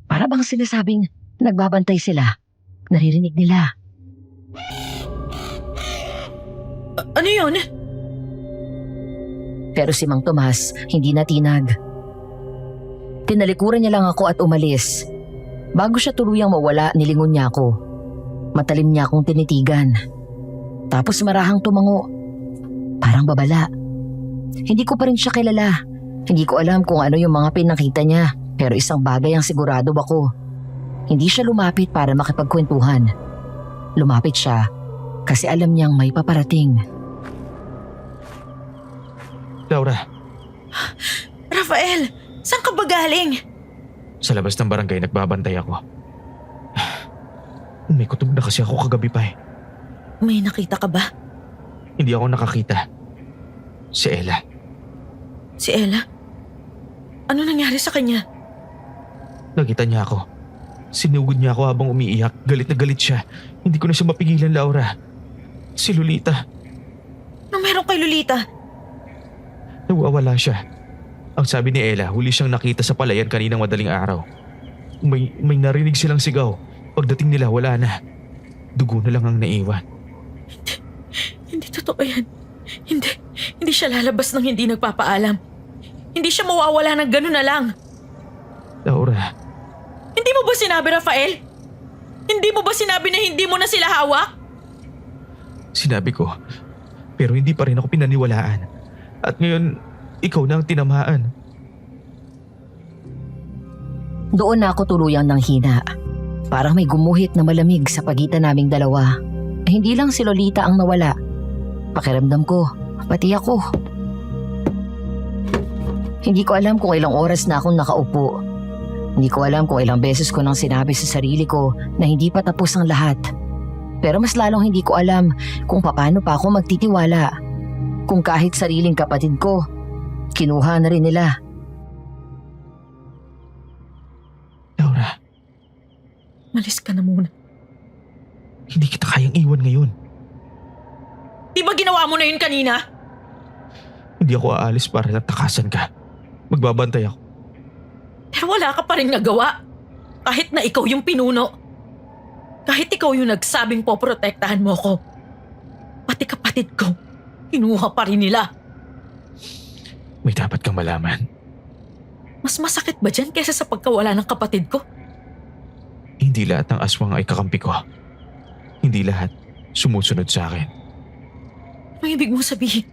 Para bang sinasabing nagbabantay sila. Naririnig nila. Ano yun? Pero si Mang Tomas hindi natinag. Tinalikuran niya lang ako at umalis. Bago siya tuluyang mawala, nilingon niya ako. Matalim niya akong tinitigan. Tapos marahang tumango. Parang babala. Hindi ko pa rin siya kilala. Hindi ko alam kung ano yung mga pinakita niya. Pero isang bagay ang sigurado ako. Hindi siya lumapit para makipagkwentuhan. Lumapit siya kasi alam niyang may paparating. Laura, Rafael, saan ka ba galing? sa labas ng barangay nagbabantay ako. May kutob na kasi ako kagabi pa eh. May nakita ka ba? Hindi ako nakakita. Si Ella. Si Ella? Ano nangyari sa kanya? Nakita niya ako. Sinugod niya ako habang umiiyak. Galit na galit siya. Hindi ko na siya mapigilan, Laura. Si Lolita. Anong meron kay Lolita? Nawawala siya. Ang sabi ni Ella, huli siyang nakita sa palayan kaninang madaling araw. May narinig silang sigaw. Pagdating nila, wala na. Dugo na lang ang naiwan. Hindi totoo yan. Hindi siya lalabas ng hindi nagpapaalam. Hindi siya mawawala ng gano'n na lang. Laura, Hindi mo ba sinabi, Rafael? Hindi mo ba sinabi na hindi mo na sila hawak? sinabi ko. Pero hindi pa rin ako pinaniwalaan. At ngayon, ikaw na ang tinamaan. Doon na ako tuluyang nanghina. Parang may gumuhit na malamig sa pagitan naming dalawa. Hindi lang si Lolita ang nawala. Pakiramdam ko, pati ako. Hindi ko alam kung ilang oras na akong nakaupo. Hindi ko alam kung ilang beses ko nang sinabi sa sarili ko na hindi pa tapos ang lahat. Pero mas lalong hindi ko alam kung paano pa ako magtitiwala. Kung kahit sariling kapatid ko, kinuha na rin nila. Laura, Malis ka na muna. hindi kita kayang iwan ngayon. Di ba ginawa mo na yun kanina? Hindi ako aalis para lang takasan ka. Magbabantay ako. Pero wala ka pa rin nagawa. Kahit na ikaw yung pinuno. Kahit ikaw yung nagsabing poprotektahan mo ko. Pati kapatid ko, kinuha pa rin nila. May dapat kang malaman. Mas masakit ba dyan kaysa sa pagkawala ng kapatid ko? Hindi lahat ng aswang ay kakampi ko. Hindi lahat sumusunod sa akin. Ano ibig mo sabihin?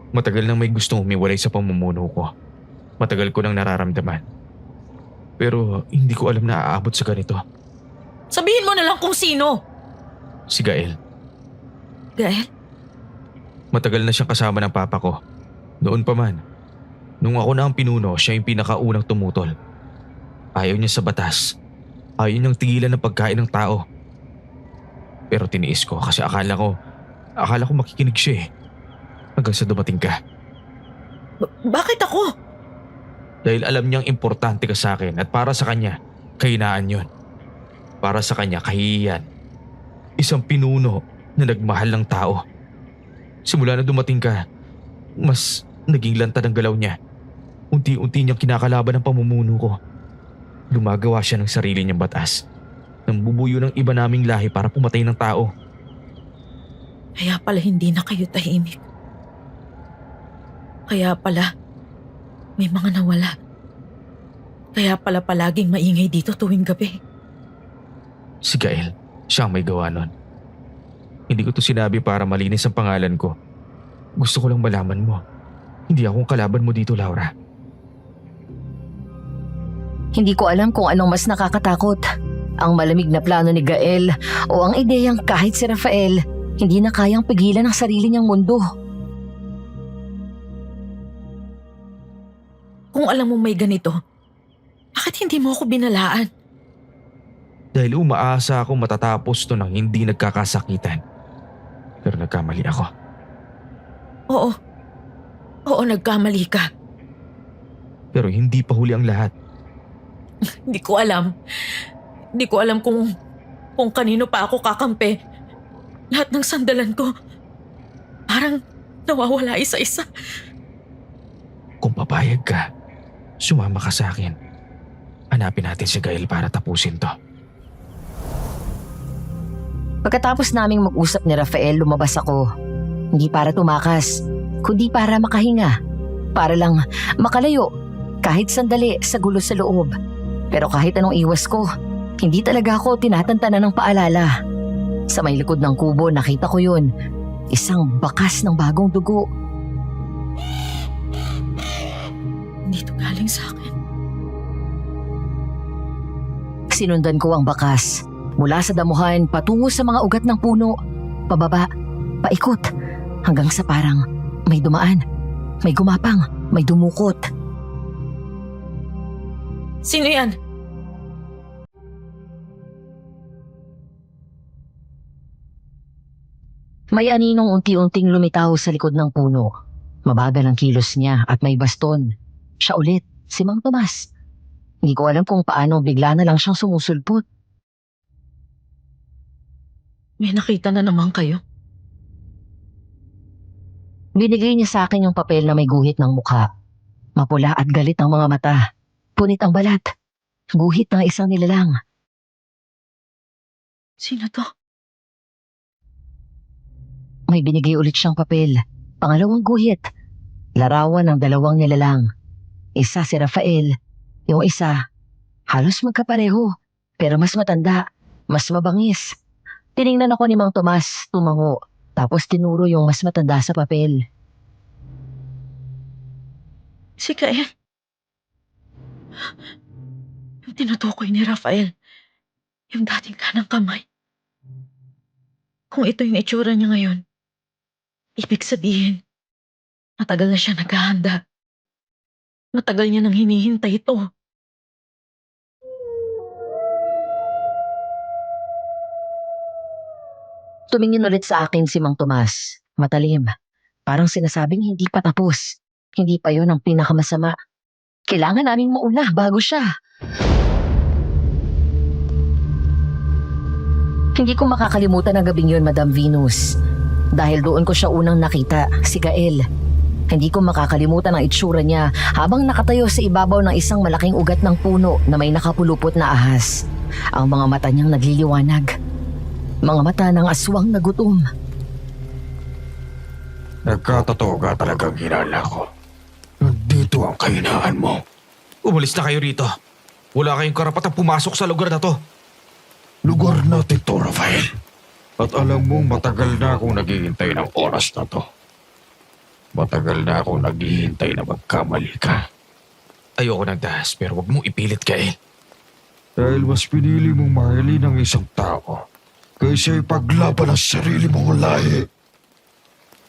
Matagal nang may gustong humiwalay sa pamumuno ko. Matagal ko nang nararamdaman. Pero hindi ko alam na aabot sa ganito. Sabihin mo na lang kung sino. Si Gael. Gael? Matagal na siyang kasama ng papa ko. Noon pa man. Nung ako na ang pinuno, siya yung pinakaunang tumutol. Ayaw niya sa batas. Ayaw niyang tigilan ng pagkain ng tao. Pero tiniis ko kasi akala ko makikinig siya eh. Hanggang sa dumating ka. Bakit ako? Dahil alam niyang importante ka sa akin at para sa kanya, kahinaan yon. Para sa kanya, kahihiyan. Isang pinuno na nagmahal ng tao. Simula na dumating ka, mas naging lantad ang galaw niya. Unti-unti niyang kinakalaban ang pamumuno ko. Lumagawa siya ng sarili niyang batas. Nang bubuyo ng iba naming lahi para pumatay ng tao. Kaya pala hindi na kayo tahimik. Kaya pala may mga nawala. Kaya pala palaging maingay dito tuwing gabi. Si Gael, siya ang may gawa nun. Hindi ko to sinabi para malinis ang pangalan ko. Gusto ko lang malaman mo. Hindi akong kalaban mo dito, Laura. Hindi ko alam kung anong mas nakakatakot. Ang malamig na plano ni Gael o ang ideyang kahit si Rafael hindi na kayang pigilan ang sarili niyang mundo. Kung alam mo may ganito, bakit hindi mo ako binalaan? Dahil umaasa ako matatapos to ng hindi nagkakasakitan. Pero nagkamali ako. Oo, nagkamali ka. Pero hindi pa huli ang lahat. Hindi ko alam. Hindi ko alam kung kanino pa ako kakampi. Lahat ng sandalan ko, parang nawawala isa-isa. Kung papayag ka, sumama ka sa akin. Hanapin natin si Gael para tapusin to. Pagkatapos naming mag-usap ni Rafael, lumabas ako. Hindi para tumakas, kundi para makahinga. Para lang makalayo, kahit sandali sa gulo sa loob. Pero kahit anong iwas ko, hindi talaga ako tinatantanan ng paalala. Sa may likod ng kubo nakita ko yun, isang bakas ng bagong dugo. Hindi ito galing sa akin. Sinundan ko ang bakas. Mula sa damuhan patungo sa mga ugat ng puno. Pababa, paikot, hanggang sa parang may dumaan, may gumapang, may dumukot. Sino yan? May aninong unti-unting lumitaw sa likod ng puno. Mabagal ang kilos niya at may baston. Siya ulit, si Mang Tomas. Hindi ko alam kung paano bigla na lang siyang sumusulpot. May nakita na naman kayo. Binigay niya sa akin yung papel na may guhit ng mukha. Mapula at galit ang mga mata. Punit ang balat. Guhit ng isang nilalang. Sino to? May binigay ulit siyang papel. Pangalawang guhit. Larawan ng dalawang nilalang. Isa si Rafael. Yung isa, halos magkapareho. Pero mas matanda, mas mabangis. Tiningnan ako ni Mang Tomas, tumango. Tapos tinuro yung mas matanda sa papel. Si Gael. Yung tinutukoy ni Rafael. Yung dating kanang kamay. Kung ito yung itsura niya ngayon, ibig sabihin, matagal na siya naghahanda. Matagal niya nang hinihintay ito. Tumingin ulit sa akin si Mang Tomas. Matalim. Parang sinasabing hindi pa tapos. Hindi pa yon ang pinakamasama. Kailangan naming mauna bago siya. Hindi ko makakalimutan ang gabing yun, Madam Venus. Dahil doon ko siya unang nakita, si Gael. Hindi ko makakalimutan ang itsura niya habang nakatayo sa ibabaw ng isang malaking ugat ng puno na may nakapulupot na ahas. Ang mga mata niyang nagliliwanag. Mga mata ng aswang na gutom. Nagkatotoo ka talagang hinala ko. Nandito ang kahinaan mo. Umalis na kayo rito. Wala kayong karapatang pumasok sa lugar na to. Lugar natin to, Rafael. At alam mong matagal na akong naghihintay ng oras na to. Matagal na akong naghihintay na magkamali ka. Ayoko ng dahas pero wag mong ipilit, Gael. Dahil mas pinili mong mahalin ng isang tao kaysa ipaglaban ang sarili mong lahi.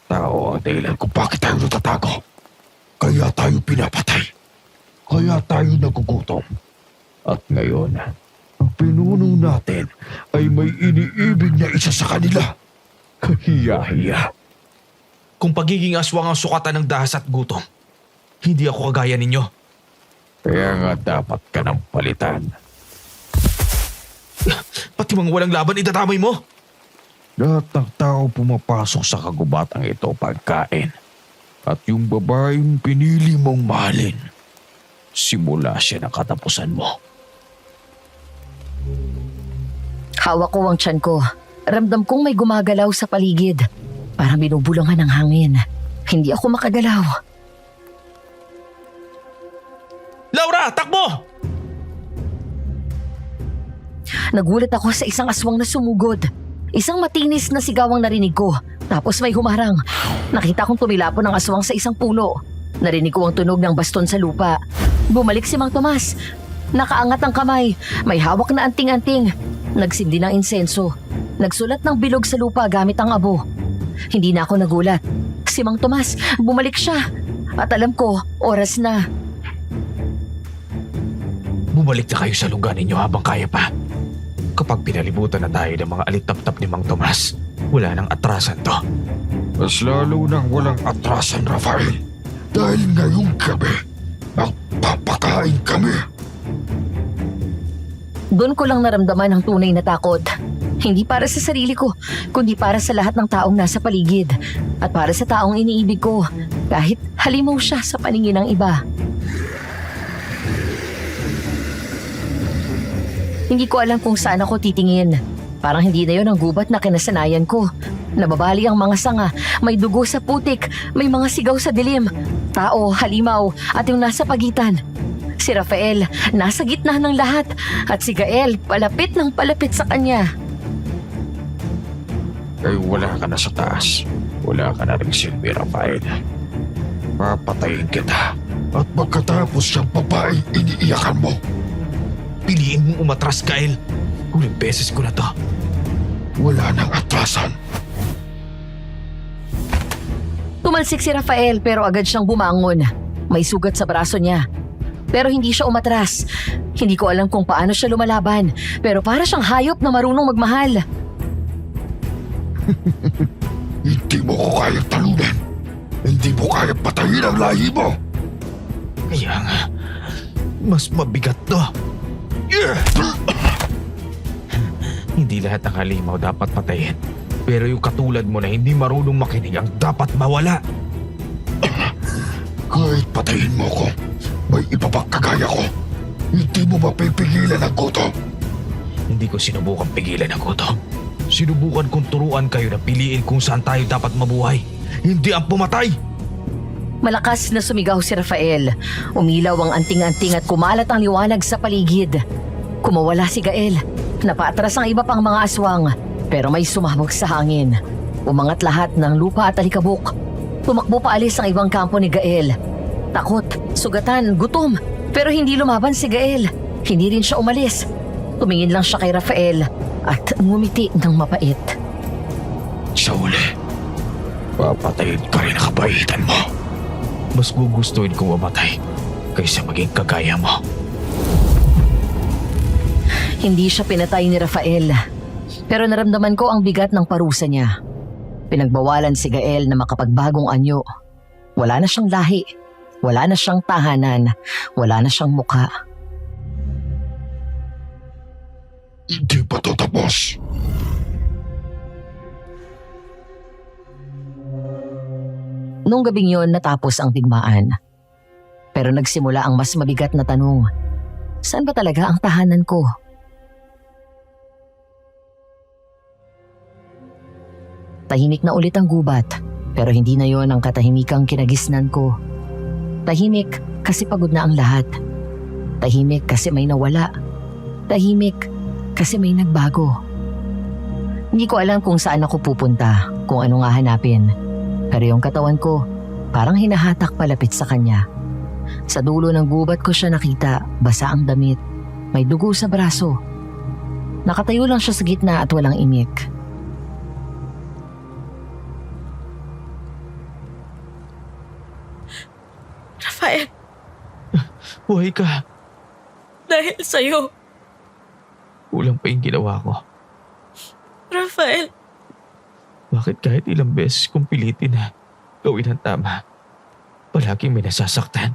Tao ang dahilan kung bakit tayo natatago. Kaya tayo pinapatay. Kaya tayo nagugutom. At ngayon, ang pinuno natin ay may iniibig na isa sa kanila. Kahiya-hiya. Kung pagiging aswang ang sukatan ng dahas at gutom, hindi ako kagaya ninyo. Kaya nga dapat ka ng palitan. Pati mga walang laban idadamay mo. Lahat ng tao pumapasok sa kagubatang ito pagkain. At yung babaeng pinili mong mahalin, simula siya ng katapusan mo. Hawak ko ang tiyan ko. Ramdam kong may gumagalaw sa paligid. Parang binubulungan ng hangin. Hindi ako makagalaw. Laura, takbo! Nagulat ako sa isang aswang na sumugod. Isang matinis na sigawang narinig ko. Tapos may humarang. Nakita kong tumilapon ang aswang sa isang puno. Narinig ko ang tunog ng baston sa lupa. Bumalik si Mang Tomas. Nakaangat ang kamay. May hawak na anting-anting. Nagsindi ng insenso. Nagsulat ng bilog sa lupa gamit ang abo. Hindi na ako nagulat. Si Mang Tomas, bumalik siya. At alam ko, oras na. Bumalik na kayo sa lugar ninyo habang kaya pa. Kapag pinalibutan na tayo ng mga alitap-tap ni Mang Tomas, wala nang atrasan to. Mas lalo nang walang atrasan, Rafael. Dahil ngayong gabi, magpapakain kami. Doon ko lang naramdaman ang tunay na takot. Hindi para sa sarili ko, kundi para sa lahat ng taong nasa paligid. At para sa taong iniibig ko, kahit halimaw siya sa paningin ng iba. Hindi ko alam kung saan ako titingin. Parang hindi na yon ang gubat na kinasanayan ko. Nababali ang mga sanga, may dugo sa putik, may mga sigaw sa dilim. Tao, halimaw, at yung nasa pagitan. Si Rafael, nasa gitna ng lahat. At si Gael, palapit ng palapit sa kanya. Ay wala ka na sa taas. Wala ka na rin silbi, Rafael. Papatayin kita. At pagkatapos siyang babaeng iniiyakan mo, Piliin mong umatras, Gael. Huling beses ko na to. wala nang atrasan. Tumalsik si Rafael pero agad siyang bumangon. May sugat sa braso niya. Pero hindi siya umatras. Hindi ko alam kung paano siya lumalaban. Pero para siyang hayop na marunong magmahal. Hindi mo ko kayang talunan. Hindi mo kayang patayin ang lahi mo. Kaya nga, mas mabigat to. Hindi lahat ng halimaw dapat patayin. Pero yung katulad mo na hindi marunong makinig ang dapat mawala. Kahit patayin mo ko, may iba pang kagaya ko. Hindi mo mapipigilan ang gutom. Hindi ko sinubukan pigilan ang gutom. Sinubukan kong turuan kayo na piliin kung saan tayo dapat mabuhay. Hindi ang pumatay. Malakas na sumigaw si Rafael. Umilaw ang anting-anting at kumalat ang liwanag sa paligid. Kumawala si Gael. Napaatras ang iba pang mga aswang. Pero may sumabog sa hangin. Umangat lahat ng lupa at alikabok. Tumakbo paalis ang ibang kampo ni Gael. Takot, sugatan, gutom. Pero hindi lumaban si Gael. Hindi rin siya umalis. Tumingin lang siya kay Rafael at ngumiti ng mapait. Sa uli, papatayin ka rin ang kabaitan mo. Mas gugustuhin kong mamatay kaysa maging kagaya mo. Hindi siya pinatay ni Rafael. Pero naramdaman ko ang bigat ng parusa niya. Pinagbawalan si Gael na makapagbagong anyo. Wala na siyang lahi. Wala na siyang tahanan. Wala na siyang mukha. Hindi pa to tapos. Nung gabing yon natapos ang digmaan. Pero nagsimula ang mas mabigat na tanong. Saan ba talaga ang tahanan ko? Tahimik na ulit ang gubat, pero hindi na yon ang katahimikang kinagisnan ko. Tahimik kasi pagod na ang lahat. Tahimik kasi may nawala. Tahimik kasi may nagbago. Hindi ko alam kung saan ako pupunta, kung ano nga hanapin. Pero yung katawan ko, parang hinahatak palapit sa kanya. Sa dulo ng gubat ko siya nakita, basa ang damit. May dugo sa braso. Nakatayo lang siya sa gitna at walang imik. Rafael, Buhay ka. dahil sa'yo. Kulang pa yung ginawa ko. Rafael, Bakit kahit ilang beses kong pilitin na gawin ang tama, palaging may nasasaktan?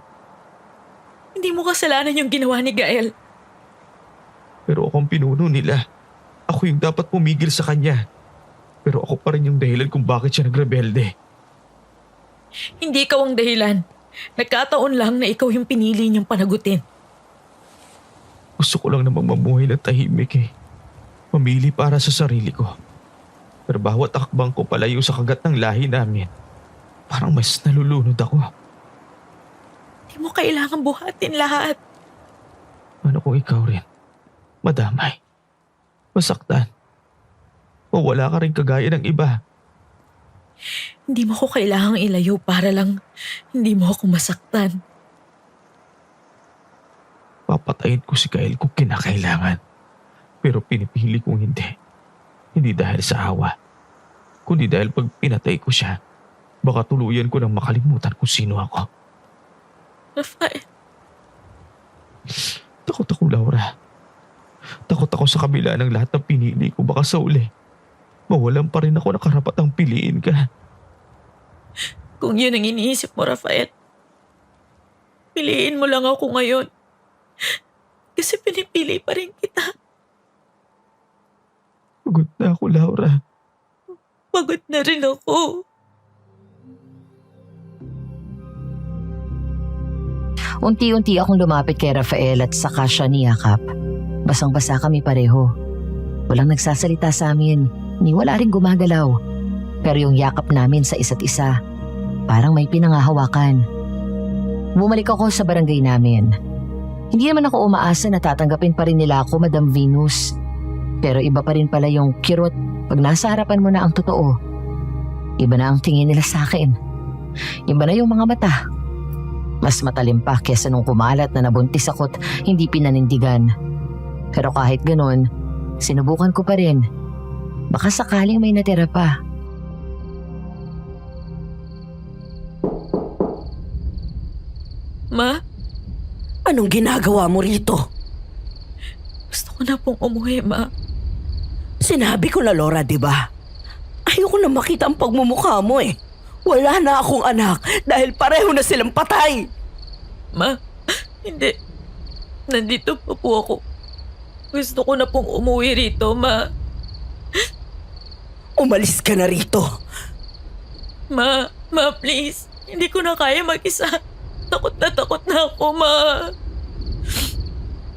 hindi mo kasalanan yung ginawa ni Gael. Pero akong pinuno nila. Ako yung dapat pumigil sa kanya. Pero ako pa rin yung dahilan kung bakit siya nagrebelde. Hindi ikaw ang dahilan. Nagkataon lang na ikaw yung pinili niyang panagutin. Gusto ko lang namang mamuhay ng tahimik eh. Mamili para sa sarili ko. Pero bawat akbang ko palayo sa kagat ng lahi namin, parang mas nalulunod ako. Hindi mo kailangan buhatin lahat. Ano kung ikaw rin? Madamay. Masaktan. Mawala ka rin kagaya ng iba. Hindi mo ko kailangang ilayo para lang hindi mo ako masaktan. Papatayin ko si Gael kung kinakailangan. Pero pinipili kong hindi. Hindi dahil sa awa. Kundi dahil pag pinatay ko siya, baka tuluyan ko nang makalimutan kung sino ako. Rafael, Takot ako, Laura. Takot ako sa kabila ng lahat ng pinili ko, baka sa uli. Mawalan pa rin ako na karapatang piliin ka. kung yun ang iniisip mo, Rafael, piliin mo lang ako ngayon. Kasi pinipili pa rin kita. Pagod na ako, Laura. Pagod na rin ako. Unti-unti akong lumapit kay Rafael at saka siya niyakap. Basang-basa kami pareho. Walang nagsasalita sa amin, ni wala rin gumagalaw. Pero yung yakap namin sa isa't isa, parang may pinangahawakan. Bumalik ako sa barangay namin. Hindi naman ako umaasa na tatanggapin pa rin nila ako, Madam Venus. Pero iba pa rin pala yung kirot pag nasa harapan mo na ang totoo. Iba na ang tingin nila sa akin. Iba na yung mga mata. Mas matalim pa kesa nung kumalat na nabuntis ako't hindi pinanindigan. Pero kahit ganun, sinubukan ko pa rin. Baka sakaling may natira pa. Ma, Anong ginagawa mo rito? gusto ko na pong umuwi, Ma. Sinabi ko na, Laura, di ba? Ayoko na makita ang pagmumukha mo eh. Wala na akong anak dahil pareho na silang patay. Ma, hindi. Nandito pa po ako. Gusto ko na pong umuwi rito, Ma. Umalis ka na rito. Ma, please. Hindi ko na kaya mag-isa. Takot na ako, Ma.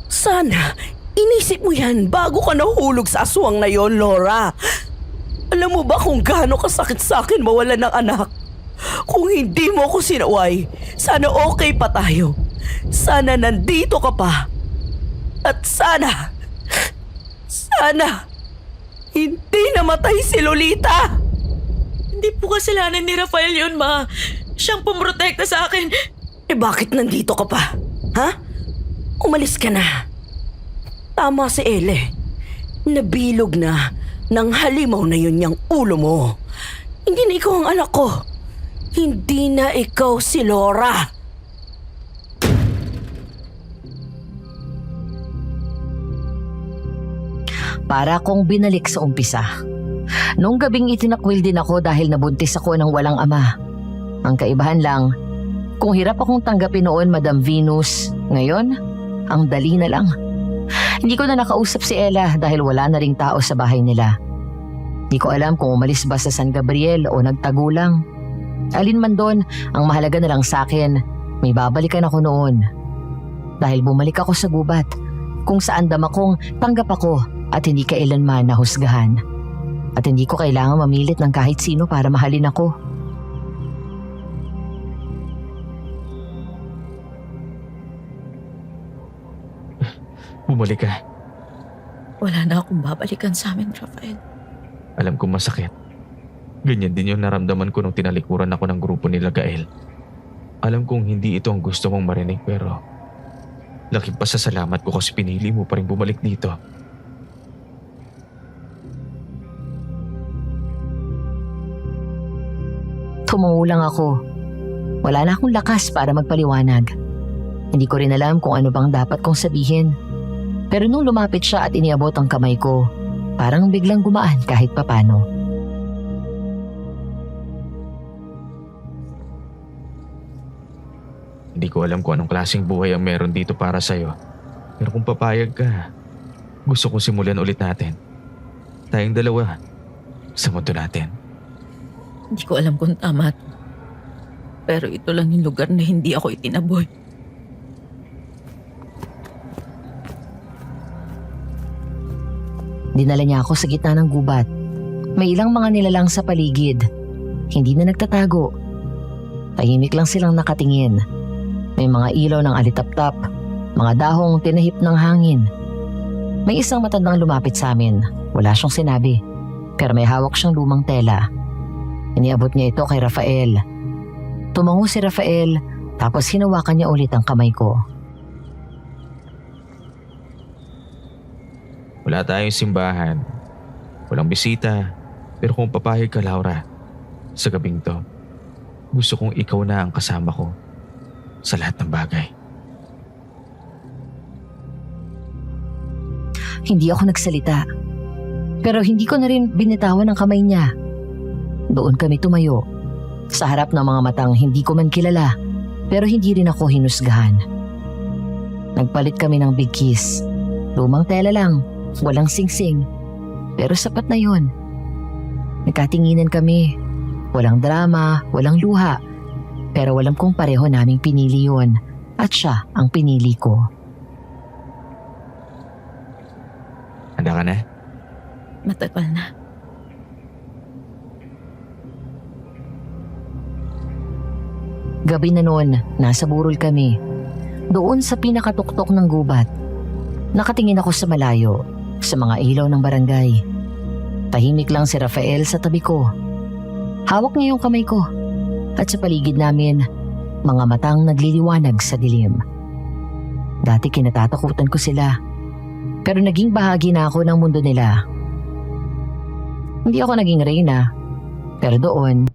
Sana, inisip mo yan bago ka nahulog sa aswang na yon, Laura. Alam mo ba kung gaano kasakit sa akin mawalan ng anak? Kung hindi mo ako sinaway, sana okay pa tayo. Sana nandito ka pa. At sana, hindi namatay si Lolita. Hindi po kasalanan ni Rafael yun, Ma. Siyang pumrotekta sa akin. Eh bakit nandito ka pa? Ha? Umalis ka na. Tama si Ele. Nabilog na ng halimaw na yun yung ulo mo. Hindi na ikaw ang anak ko. Hindi na ikaw si Laura. Para akong binalik sa umpisa. Noong gabing itinakwil din ako dahil nabuntis ako ng walang ama. Ang kaibahan lang, kung hirap akong tanggapin noon, Madam Venus, ngayon, ang dali na lang. Hindi ko na nakausap si Ella dahil wala na ring tao sa bahay nila. Hindi ko alam kung umalis ba sa San Gabriel o nagtago lang. Alin man doon, ang mahalaga na lang sa akin, may babalikan ako noon. Dahil bumalik ako sa gubat, kung saan dama kong tanggap ako at hindi kailanman nahusgahan. At hindi ko kailangan mamilit ng kahit sino para mahalin ako. Bumalik ka. Wala na akong babalikan sa amin, Rafael. Alam kong masakit. Ganyan din yung naramdaman ko nung tinalikuran ako ng grupo nila Gael. Alam kong hindi ito ang gusto mong marinig pero laking pasasalamat ko kasi pinili mo pa rin bumalik dito. tumungo lang ako. Wala na akong lakas para magpaliwanag. Hindi ko rin alam kung ano bang dapat kong sabihin. Pero nung lumapit siya at iniabot ang kamay ko, parang biglang gumaan kahit papano. Hindi ko alam kung anong klaseng buhay ang meron dito para sa'yo. Pero kung papayag ka, gusto kong simulan ulit natin. Tayong dalawa sa mundo natin. Hindi ko alam kung tama to. Pero ito lang yung lugar na hindi ako itinaboy. Dinala niya ako sa gitna ng gubat. May ilang mga nilalang sa paligid. Hindi na nagtatago. Tahimik lang silang nakatingin. May mga ilaw ng alitap-tap, mga dahong tinahip ng hangin. May isang matandang lumapit sa amin. Wala siyang sinabi. Pero may hawak siyang lumang tela. Iniabot niya ito kay Rafael. Tumango si Rafael, tapos hinawakan niya ulit ang kamay ko. Wala tayong simbahan. Walang bisita. Pero kung papayag ka, Laura, sa gabing to, gusto kong ikaw na ang kasama ko sa lahat ng bagay. Hindi ako nagsalita. Pero hindi ko na rin binitawan ang kamay niya. Doon kami tumayo. Sa harap ng mga matang hindi ko man kilala, pero hindi rin ako hinusgahan. Nagpalit kami ng big kiss. Lumang tela lang, walang singsing. Pero sapat na yun. Nagkatinginan kami. Walang drama, walang luha. Pero alam kong pareho naming pinili yun. At siya ang pinili ko. Handa ka na? Matagal na. Gabi na noon, nasa burol kami. Doon sa pinakatuktok ng gubat. Nakatingin ako sa malayo, sa mga ilaw ng barangay. Tahimik lang si Rafael sa tabi ko. Hawak niya yung kamay ko. At sa paligid namin, mga matang nagliliwanag sa dilim. Dati kinatatakutan ko sila. Pero naging bahagi na ako ng mundo nila. Hindi ako naging reyna. Pero doon,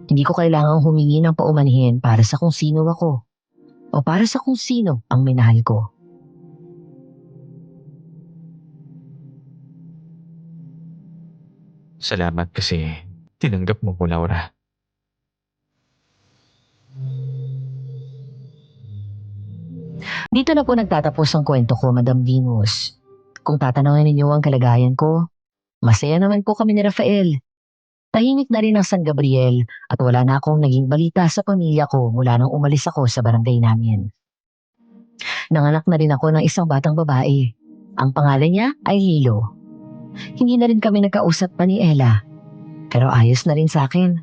hindi ko kailangang humingi ng paumanhin para sa kung sino ako. O para sa kung sino ang minahal ko. Salamat kasi tinanggap mo ko, Laura. Dito na po nagtatapos ang kwento ko, Madam Venus. Kung tatanungin ninyo ang kalagayan ko, masaya naman po kami ni Rafael. Tahimik na rin ang San Gabriel at wala na akong naging balita sa pamilya ko mula nang umalis ako sa barangay namin. Nanganak na rin ako ng isang batang babae. Ang pangalan niya ay Hilo. Hindi na rin kami nagkausap pa ni Ella. Pero ayos na rin sa akin.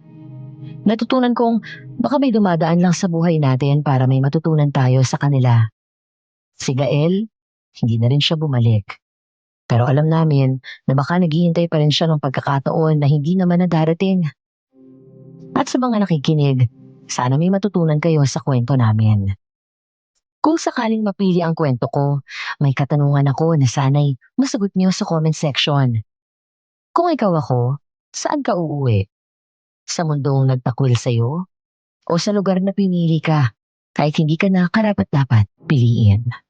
Natutunan kong baka may dumadaan lang sa buhay natin para may matutunan tayo sa kanila. Si Gael, hindi na rin siya bumalik. Pero alam namin na baka naghihintay pa rin siya ng pagkakataon na hindi naman na darating. At sa mga nakikinig, sana may matutunan kayo sa kwento namin. Kung sakaling mapili ang kwento ko, may katanungan ako na sana'y masagot niyo sa comment section. Kung ikaw ako, saan ka uuwi? Sa mundong nagtakwil sa'yo? O sa lugar na pinili ka kahit hindi ka na karapat-dapat piliin?